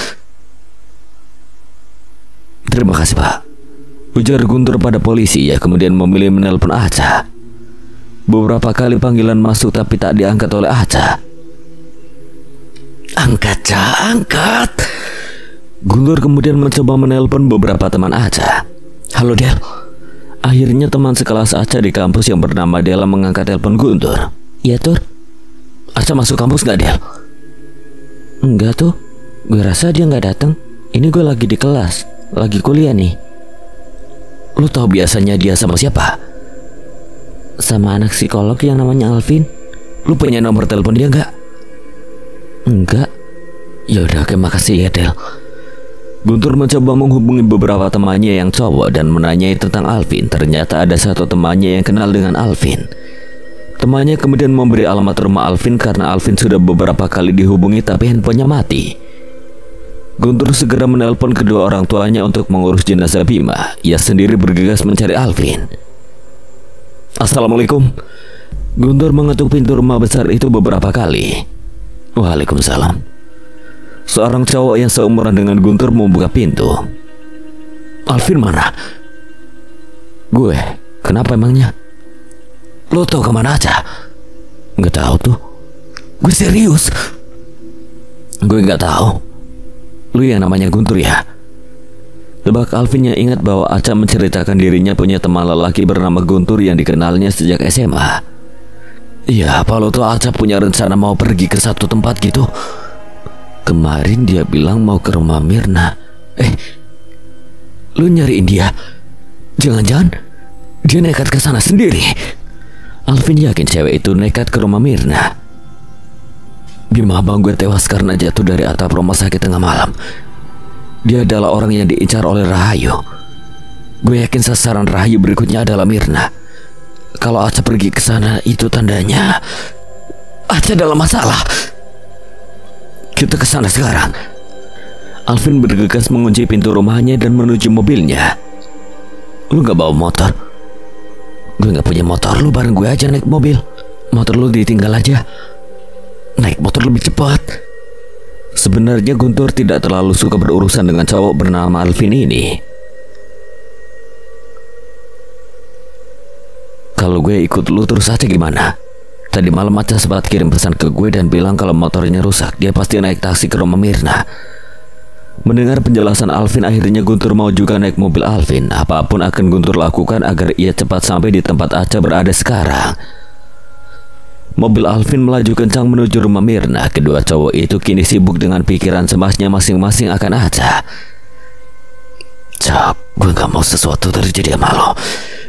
Terima kasih, Pak. Ujar Guntur pada polisi. Ia kemudian memilih menelpon Aca. Beberapa kali panggilan masuk tapi tak diangkat oleh Aca. Angkat, Ca, angkat. Guntur kemudian mencoba menelpon beberapa teman Aca. Halo, Del. Akhirnya teman sekelas Aca di kampus yang bernama Dela mengangkat telepon Guntur. Ya, Tur. Aca masuk kampus gak, Del? Enggak tuh. Gue rasa dia gak datang. Ini gue lagi di kelas, lagi kuliah nih. Lu tahu biasanya dia sama siapa? Sama anak psikolog yang namanya Alvin. Lu punya nomor telepon dia nggak? Enggak. Ya udah, oke, makasih ya, Del. Guntur mencoba menghubungi beberapa temannya yang cowok dan menanyai tentang Alvin. Ternyata ada satu temannya yang kenal dengan Alvin. Temannya kemudian memberi alamat rumah Alvin karena Alvin sudah beberapa kali dihubungi tapi handphonenya mati. Guntur segera menelpon kedua orang tuanya untuk mengurus jenazah Bima. Ia sendiri bergegas mencari Alvin. Assalamualaikum. Guntur mengetuk pintu rumah besar itu beberapa kali. Waalaikumsalam. Seorang cowok yang seumuran dengan Guntur membuka pintu. Alvin mana? Gue. Kenapa emangnya? Lo tau kemana aja? Nggak tahu tuh. Gue serius. Gue nggak tahu. Lu yang namanya Guntur ya? Tebak Alvin yang ingat bahwa Aca menceritakan dirinya punya teman lelaki bernama Guntur yang dikenalnya sejak SMA. Ya, apa lo tuh Aca punya rencana mau pergi ke satu tempat gitu? Kemarin dia bilang mau ke rumah Mirna. Lu nyariin dia? Jangan-jangan dia nekat ke sana sendiri. Alvin yakin cewek itu nekat ke rumah Mirna. Bima abang gue tewas karena jatuh dari atap rumah sakit tengah malam. Dia adalah orang yang diincar oleh Rahayu. Gue yakin sasaran Rahayu berikutnya adalah Mirna. Kalau Aca pergi ke sana, itu tandanya Aca dalam masalah. Kita ke sana sekarang. Alvin bergegas mengunci pintu rumahnya dan menuju mobilnya. Lu gak bawa motor? Gue gak punya motor, lu bareng gue aja naik mobil. Motor lu ditinggal aja. Naik motor lebih cepat. Sebenarnya Guntur tidak terlalu suka berurusan dengan cowok bernama Alvin ini. Kalau gue ikut lu terus aja gimana? Tadi malam Aca sempat kirim pesan ke gue dan bilang kalau motornya rusak, dia pasti naik taksi ke rumah Mirna. Mendengar penjelasan Alvin, akhirnya Guntur mau juga naik mobil Alvin. Apapun akan Guntur lakukan agar ia cepat sampai di tempat Aca berada sekarang. Mobil Alvin melaju kencang menuju rumah Mirna. Kedua cowok itu kini sibuk dengan pikiran cemasnya masing-masing akan Aca. Cak, gue gak mau sesuatu terjadi sama lo.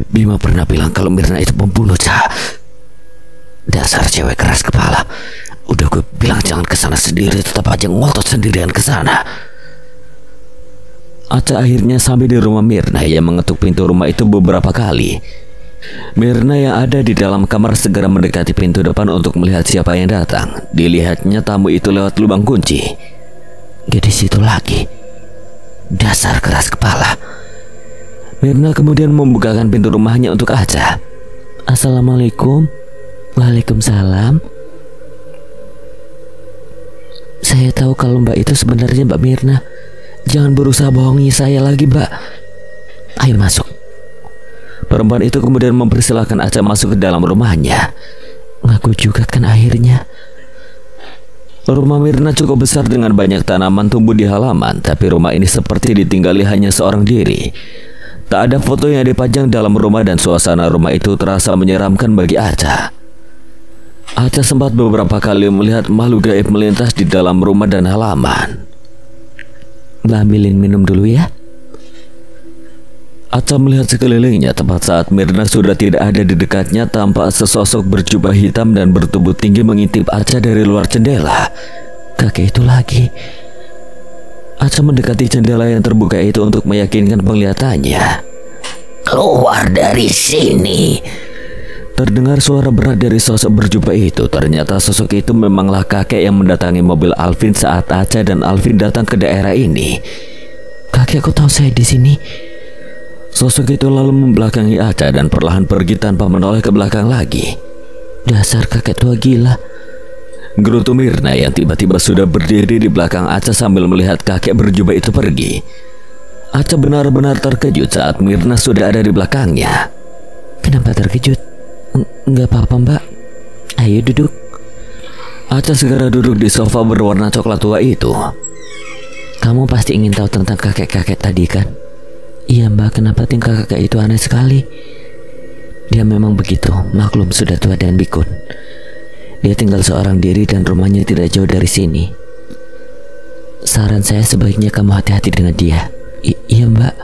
Bima pernah bilang kalau Mirna itu pembunuh, Cak. Dasar cewek keras kepala. Udah gue bilang jangan kesana sendiri, tetap aja ngotot sendirian kesana. Aca akhirnya sampai di rumah Mirna yang mengetuk pintu rumah itu beberapa kali. Mirna yang ada di dalam kamar segera mendekati pintu depan untuk melihat siapa yang datang. Dilihatnya tamu itu lewat lubang kunci. Gadis itu lagi. Dasar keras kepala. Mirna kemudian membukakan pintu rumahnya untuk Aca. Assalamualaikum. Waalaikumsalam. Saya tahu kalau Mbak itu sebenarnya Mbak Mirna. Jangan berusaha bohongi saya lagi, Mbak. Ayo masuk. Perempuan itu kemudian mempersilahkan Aca masuk ke dalam rumahnya. Ngaku juga kan akhirnya. Rumah Mirna cukup besar dengan banyak tanaman tumbuh di halaman, tapi rumah ini seperti ditinggali hanya seorang diri. Tak ada foto yang dipajang dalam rumah dan suasana rumah itu terasa menyeramkan bagi Aca. Aca sempat beberapa kali melihat makhluk gaib melintas di dalam rumah dan halaman. Mbak ambilin minum dulu ya. Aca melihat sekelilingnya. Tepat saat Mirna sudah tidak ada di dekatnya, tampak sesosok berjubah hitam dan bertubuh tinggi mengintip Aca dari luar jendela. Kakek itu lagi. Aca mendekati jendela yang terbuka itu untuk meyakinkan penglihatannya. Keluar dari sini. Terdengar suara berat dari sosok berjubah itu. Ternyata sosok itu memanglah kakek yang mendatangi mobil Alvin saat Aca dan Alvin datang ke daerah ini. Kakek, aku tahu saya di sini. Sosok itu lalu membelakangi Aca dan perlahan pergi tanpa menoleh ke belakang lagi. Dasar kakek tua gila. Gerutu Mirna yang tiba-tiba sudah berdiri di belakang Aca sambil melihat kakek berjubah itu pergi. Aca benar-benar terkejut saat Mirna sudah ada di belakangnya. Kenapa terkejut? Enggak apa-apa, Mbak. Ayo duduk. Aca segera duduk di sofa berwarna coklat tua itu. Kamu pasti ingin tahu tentang kakek-kakek tadi kan? Iya, Mbak, kenapa tingkah kakek itu aneh sekali? Dia memang begitu, maklum sudah tua dan pikun. Dia tinggal seorang diri dan rumahnya tidak jauh dari sini. Saran saya sebaiknya kamu hati-hati dengan dia. Iya, Mbak.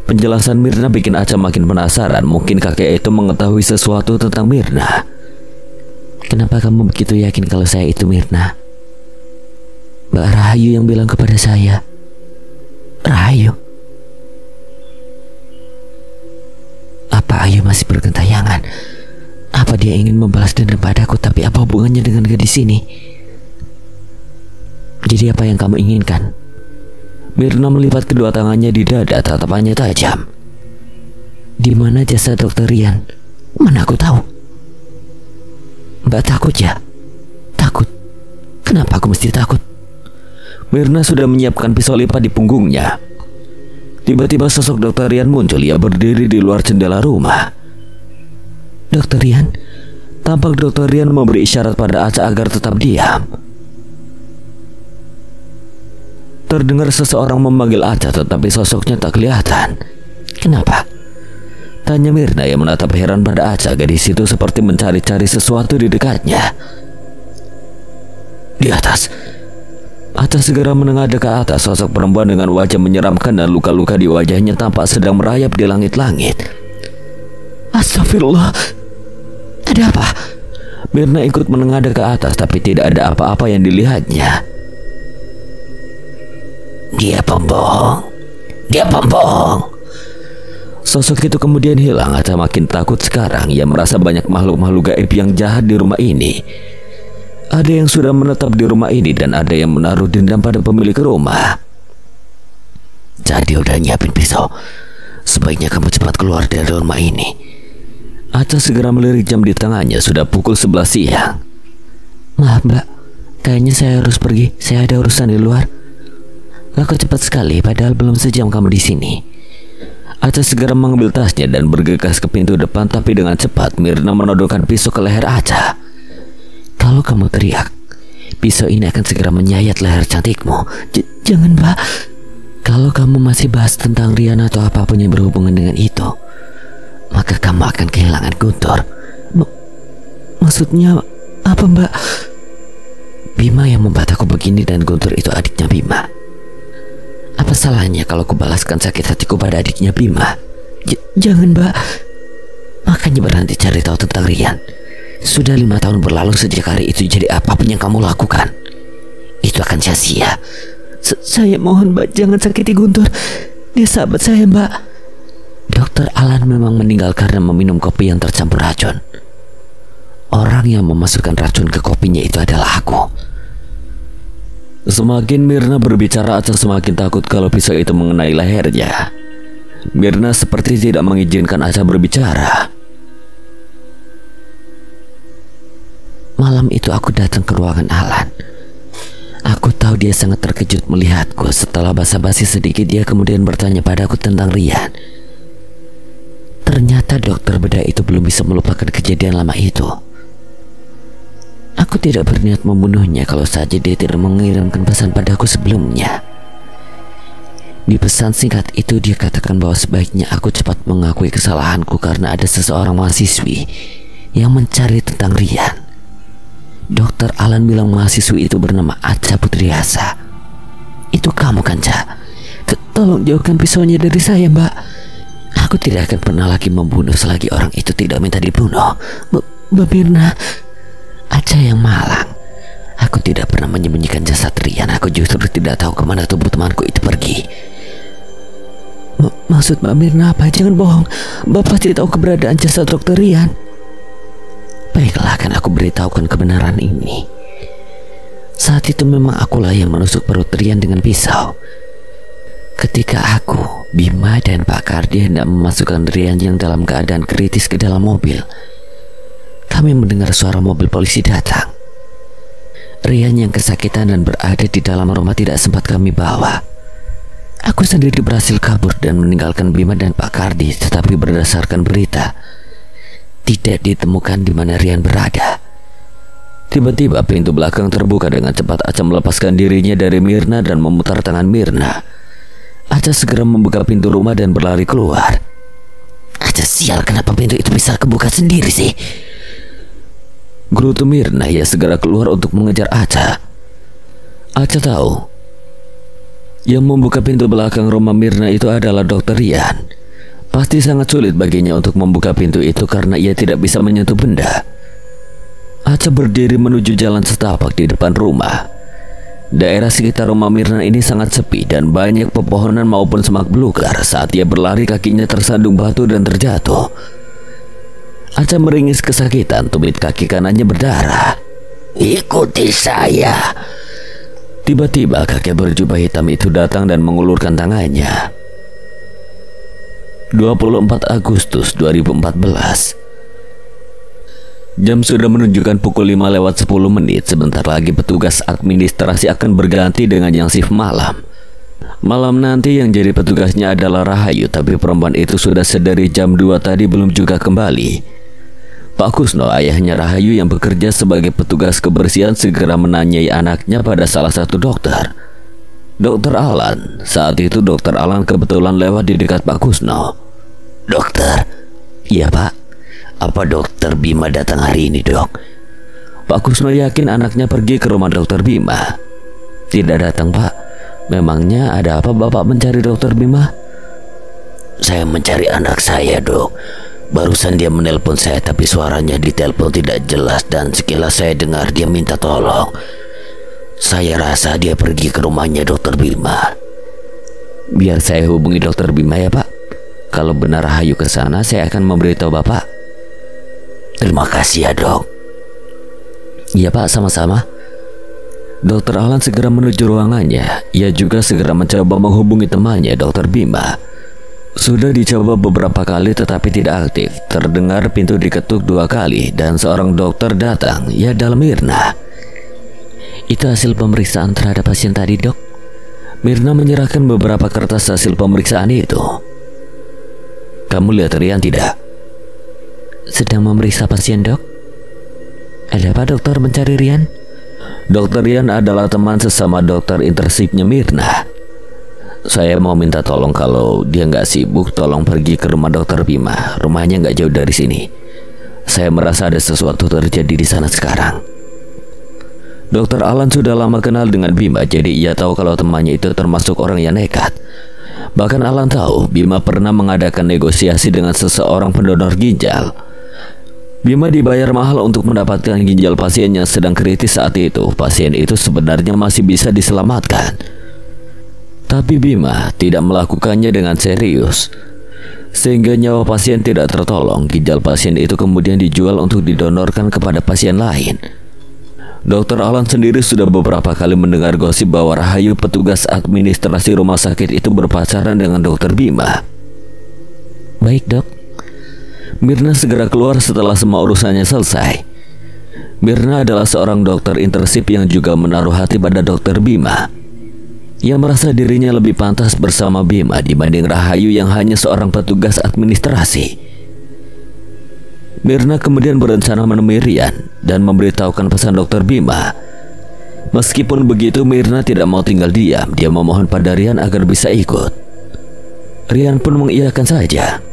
Penjelasan Mirna bikin Aca makin penasaran. Mungkin kakek itu mengetahui sesuatu tentang Mirna. Kenapa kamu begitu yakin kalau saya itu Mirna? Mbak Rahayu yang bilang kepada saya. Rahayu? Apa Ayu masih bergentayangan? Apa dia ingin membalas dendam padaku? Tapi apa hubungannya dengan gadis ini? Jadi apa yang kamu inginkan? Mirna melipat kedua tangannya di dada, tatapannya tajam. Di mana jasa dokter Rian? Mana aku tahu? Mbak takut ya? Takut? Kenapa aku mesti takut? Mirna sudah menyiapkan pisau lipat di punggungnya. Tiba-tiba sosok Dokter Rian muncul. Ia berdiri di luar jendela rumah. Dokter Rian? Tampak Dokter Rian memberi isyarat pada Aca agar tetap diam. Terdengar seseorang memanggil Aca, tetapi sosoknya tak kelihatan. Kenapa? Tanya Mirna yang menatap heran pada Aca. Gadis itu seperti mencari-cari sesuatu di dekatnya. Di atas. Aca segera menengadah ke atas. Sosok perempuan dengan wajah menyeramkan dan luka-luka di wajahnya tampak sedang merayap di langit-langit. Astagfirullah. Ada apa? Mirna ikut menengadah ke atas, tapi tidak ada apa-apa yang dilihatnya. Dia pembohong. Dia pembohong. Sosok itu kemudian hilang. Aca makin takut sekarang. Ia merasa banyak makhluk-makhluk gaib yang jahat di rumah ini. Ada yang sudah menetap di rumah ini dan ada yang menaruh dendam pada pemilik rumah. Jadi udah nyiapin pisau. Sebaiknya kamu cepat keluar dari rumah ini. Aca segera melirik jam di tangannya. Sudah pukul 11 siang. Maaf mbak, kayaknya saya harus pergi. Saya ada urusan di luar. Aku cepat sekali, padahal belum sejam kamu di sini. Aca segera mengambil tasnya dan bergegas ke pintu depan, tapi dengan cepat Mirna menodongkan pisau ke leher Aca. Kalau kamu teriak, pisau ini akan segera menyayat leher cantikmu. Jangan mbak. Kalau kamu masih bahas tentang Rian atau apapun yang berhubungan dengan itu, maka kamu akan kehilangan Guntur. Maksudnya apa mbak? Bima yang membuat aku begini dan Guntur itu adiknya Bima. Apa salahnya kalau kubalaskan sakit hatiku pada adiknya Bima? Jangan mbak. Makanya berhenti cari tahu tentang Rian. Sudah 5 tahun berlalu sejak hari itu, jadi apapun yang kamu lakukan itu akan sia-sia. Saya mohon mbak, jangan sakiti Guntur. Dia sahabat saya mbak. Dokter Alan memang meninggal karena meminum kopi yang tercampur racun. Orang yang memasukkan racun ke kopinya itu adalah aku. Semakin Mirna berbicara, Aca semakin takut kalau pisau itu mengenai lehernya. Mirna seperti tidak mengizinkan Aca berbicara. Malam itu aku datang ke ruangan Alan. Aku tahu dia sangat terkejut melihatku. Setelah basa-basi sedikit, dia kemudian bertanya padaku tentang Rian. Ternyata dokter bedah itu belum bisa melupakan kejadian lama itu. Aku tidak berniat membunuhnya kalau saja dia tidak mengirimkan pesan padaku sebelumnya. Di pesan singkat itu dia katakan bahwa sebaiknya aku cepat mengakui kesalahanku karena ada seseorang mahasiswi yang mencari tentang Rian. Dokter Alan bilang mahasiswi itu bernama Aca Putriasa. Itu kamu kan, Ca? Tolong jauhkan pisaunya dari saya, mbak. Aku tidak akan pernah lagi membunuh selagi orang itu tidak minta dibunuh. Mbak Mirna, Aca yang malang. Aku tidak pernah menyembunyikan jasad Rian. Aku justru tidak tahu kemana tubuh temanku itu pergi. Maksud Mbak Mirna apa? Jangan bohong. Mbak pasti tahu keberadaan jasad Dr. Rian. Baiklah, akan aku beritahukan kebenaran ini. Saat itu memang akulah yang menusuk perut Rian dengan pisau. Ketika aku, Bima, dan Pak Kardi hendak memasukkan Rian yang dalam keadaan kritis ke dalam mobil, kami mendengar suara mobil polisi datang. Rian yang kesakitan dan berada di dalam rumah tidak sempat kami bawa. Aku sendiri berhasil kabur dan meninggalkan Bima dan Pak Kardi, tetapi berdasarkan berita, tidak ditemukan di mana Rian berada. Tiba-tiba pintu belakang terbuka dengan cepat. Aca melepaskan dirinya dari Mirna dan memutar tangan Mirna. Aca segera membuka pintu rumah dan berlari keluar. Aca, sial, kenapa pintu itu bisa kebuka sendiri sih? Gerutu Mirna. Ia segera keluar untuk mengejar Aca. Aca tahu yang membuka pintu belakang rumah Mirna itu adalah Dr. Rian. Pasti sangat sulit baginya untuk membuka pintu itu karena ia tidak bisa menyentuh benda. Aca berdiri menuju jalan setapak di depan rumah. Daerah sekitar rumah Mirna ini sangat sepi dan banyak pepohonan maupun semak belukar. Saat ia berlari, kakinya tersandung batu dan terjatuh. Aca meringis kesakitan, tumit kaki kanannya berdarah. Ikuti saya. Tiba-tiba kakek berjubah hitam itu datang dan mengulurkan tangannya. 24 Agustus 2014. Jam sudah menunjukkan pukul 5:10. Sebentar lagi petugas administrasi akan berganti dengan yang shift malam. Malam nanti yang jadi petugasnya adalah Rahayu, tapi perempuan itu sudah sedari jam 2 tadi belum juga kembali. Pak Kusno, ayahnya Rahayu yang bekerja sebagai petugas kebersihan, segera menanyai anaknya pada salah satu dokter. Dokter Alan. Saat itu Dokter Alan kebetulan lewat di dekat Pak Kusno. Dokter. Iya Pak. Apa Dokter Bima datang hari ini dok? Pak Kusno yakin anaknya pergi ke rumah Dokter Bima. Tidak datang Pak. Memangnya ada apa Bapak mencari Dokter Bima? Saya mencari anak saya dok. Barusan dia menelpon saya tapi suaranya di telepon tidak jelas dan sekilas saya dengar dia minta tolong. Saya rasa dia pergi ke rumahnya Dokter Bima. Biar saya hubungi Dokter Bima ya Pak. Kalau benar Rahayu ke sana, saya akan memberitahu Bapak. Terima kasih ya dok. Iya Pak, sama-sama. Dokter Alan segera menuju ruangannya. Ia juga segera mencoba menghubungi temannya Dokter Bima. Sudah dicoba beberapa kali tetapi tidak aktif. Terdengar pintu diketuk 2 kali dan seorang dokter datang. Ya, dalam Mirna. Itu hasil pemeriksaan terhadap pasien tadi dok. Mirna menyerahkan beberapa kertas hasil pemeriksaan itu. Kamu lihat Rian tidak? Sedang memeriksa pasien dok. Ada apa dokter mencari Rian? Dokter Rian adalah teman sesama dokter intensifnya Mirna. Saya mau minta tolong kalau dia nggak sibuk, tolong pergi ke rumah Dokter Bima. Rumahnya nggak jauh dari sini. Saya merasa ada sesuatu terjadi di sana sekarang. Dokter Alan sudah lama kenal dengan Bima, jadi ia tahu kalau temannya itu termasuk orang yang nekat. Bahkan Alan tahu Bima pernah mengadakan negosiasi dengan seseorang pendonor ginjal. Bima dibayar mahal untuk mendapatkan ginjal pasien yang sedang kritis saat itu. Pasien itu sebenarnya masih bisa diselamatkan. Tapi Bima tidak melakukannya dengan serius, sehingga nyawa pasien tidak tertolong. Ginjal pasien itu kemudian dijual untuk didonorkan kepada pasien lain. Dokter Alan sendiri sudah beberapa kali mendengar gosip bahwa Rahayu, petugas administrasi rumah sakit itu, berpacaran dengan Dokter Bima. Baik dok. Mirna segera keluar setelah semua urusannya selesai. Mirna adalah seorang dokter intensif yang juga menaruh hati pada Dokter Bima. Ia merasa dirinya lebih pantas bersama Bima dibanding Rahayu yang hanya seorang petugas administrasi. Mirna kemudian berencana menemui Rian dan memberitahukan pesan Dokter Bima. Meskipun begitu, Mirna tidak mau tinggal diam. Dia memohon pada Rian agar bisa ikut. Rian pun mengiyakan saja.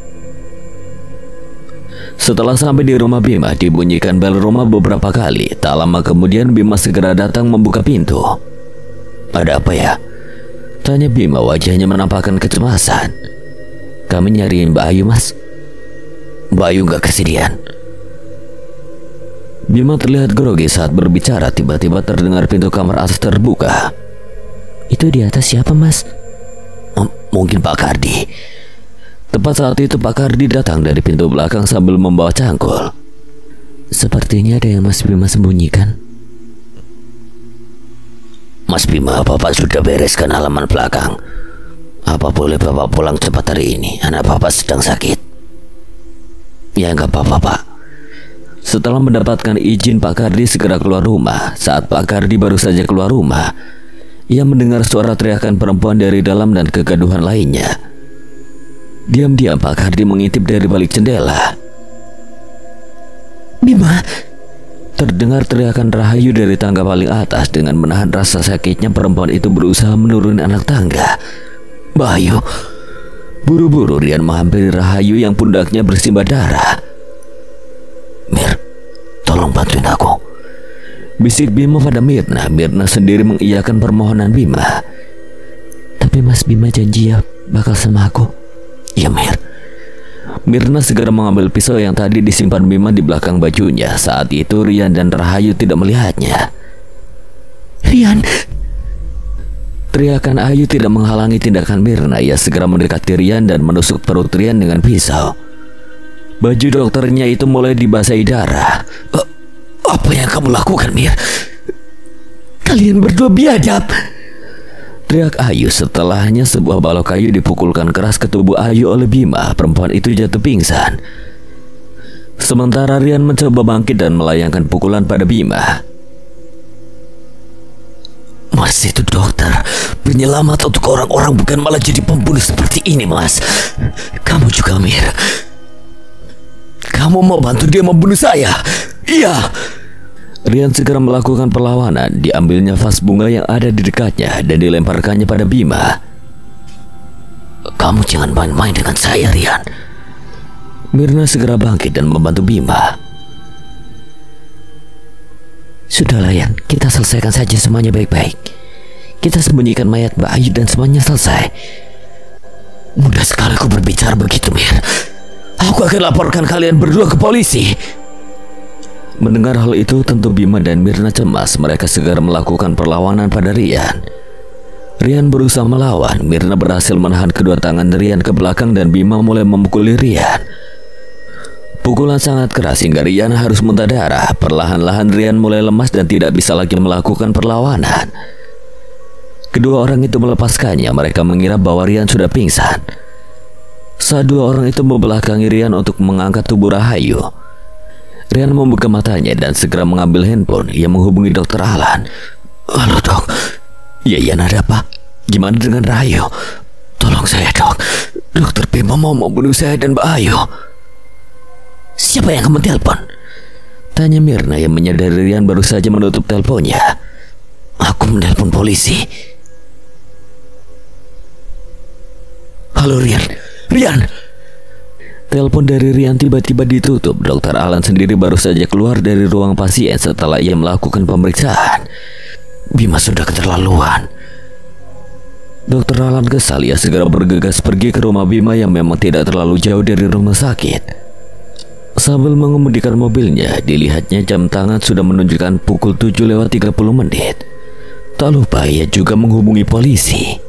Setelah sampai di rumah Bima, dibunyikan bel rumah beberapa kali. Tak lama kemudian Bima segera datang membuka pintu. Ada apa ya? Tanya Bima, wajahnya menampakkan kecemasan. Kami nyariin Mbak Ayu mas. Mbak Ayu gak kesedihan. Bima terlihat grogi saat berbicara. Tiba-tiba terdengar pintu kamar atas terbuka. Itu di atas siapa mas? Mungkin Pak Kardi. Tepat saat itu Pak Kardi datang dari pintu belakang sambil membawa cangkul. Sepertinya ada yang Mas Bima sembunyikan. Mas Bima, Bapak sudah bereskan halaman belakang. Apa boleh Bapak pulang cepat hari ini? Anak Bapak sedang sakit. Ya nggak apa-apa Pak. Setelah mendapatkan izin, Pak Kardi segera keluar rumah. Saat Pak Kardi baru saja keluar rumah, ia mendengar suara teriakan perempuan dari dalam dan kegaduhan lainnya. Diam-diam Pak Kardi mengintip dari balik jendela. Bima! Terdengar teriakan Rahayu dari tangga paling atas. Dengan menahan rasa sakitnya, perempuan itu berusaha menuruni anak tangga. Bayu! Buru-buru Rian menghampiri Rahayu yang pundaknya bersimbah darah. Mir, tolong bantuin aku, bisik Bima pada Mirna. Mirna sendiri mengiyakan permohonan Bima. Tapi Mas Bima janji ya bakal sama aku. Ya Mir. Mirna segera mengambil pisau yang tadi disimpan Bima di belakang bajunya. Saat itu Rian dan Rahayu tidak melihatnya. Rian! Teriakan Ayu tidak menghalangi tindakan Mirna. Ia segera mendekati Rian dan menusuk perut Rian dengan pisau. Baju dokternya itu mulai dibasahi darah. Apa yang kamu lakukan, Mir? Kalian berdua biadab! Teriak Ayu. Setelahnya sebuah balok kayu dipukulkan keras ke tubuh Ayu oleh Bima. Perempuan itu jatuh pingsan. Sementara Rian mencoba bangkit dan melayangkan pukulan pada Bima. Mas, itu dokter penyelamat untuk orang-orang, bukan malah jadi pembunuh seperti ini, Mas. Kamu juga, Mir. Kamu mau bantu dia membunuh saya? Iya. Rian segera melakukan perlawanan. Diambilnya vas bunga yang ada di dekatnya dan dilemparkannya pada Bima. Kamu jangan main-main dengan saya, Rian. Mirna segera bangkit dan membantu Bima. Sudahlah Yan, kita selesaikan saja semuanya baik-baik. Kita sembunyikan mayat Mbak Ayu dan semuanya selesai. Mudah sekali aku berbicara begitu, Mir. Aku akan laporkan kalian berdua ke polisi. Mendengar hal itu, tentu Bima dan Mirna cemas. Mereka segera melakukan perlawanan pada Rian. Rian berusaha melawan. Mirna berhasil menahan kedua tangan Rian ke belakang dan Bima mulai memukuli Rian. Pukulan sangat keras hingga Rian harus muntah darah. Perlahan-lahan Rian mulai lemas dan tidak bisa lagi melakukan perlawanan. Kedua orang itu melepaskannya. Mereka mengira bahwa Rian sudah pingsan. Saat dua orang itu membelakangi Rian untuk mengangkat tubuh Rahayu, Rian membuka matanya dan segera mengambil handphone. Ia menghubungi Dr. Alan. Halo dok. Ya Yan, ada apa? Gimana dengan Rahayu? Tolong saya dok. Dokter Bima mau membunuh saya dan Mbak Ayu. Siapa yang kamu telepon? Tanya Mirna yang menyadari Rian baru saja menutup teleponnya. Aku menelpon polisi. Halo Rian. Rian. Telepon dari Rian tiba-tiba ditutup. Dr. Alan sendiri baru saja keluar dari ruang pasien setelah ia melakukan pemeriksaan. Bima sudah keterlaluan. Dr. Alan kesal. Ia segera bergegas pergi ke rumah Bima yang memang tidak terlalu jauh dari rumah sakit. Sambil mengemudikan mobilnya, dilihatnya jam tangan sudah menunjukkan pukul 7:30. Tak lupa ia juga menghubungi polisi.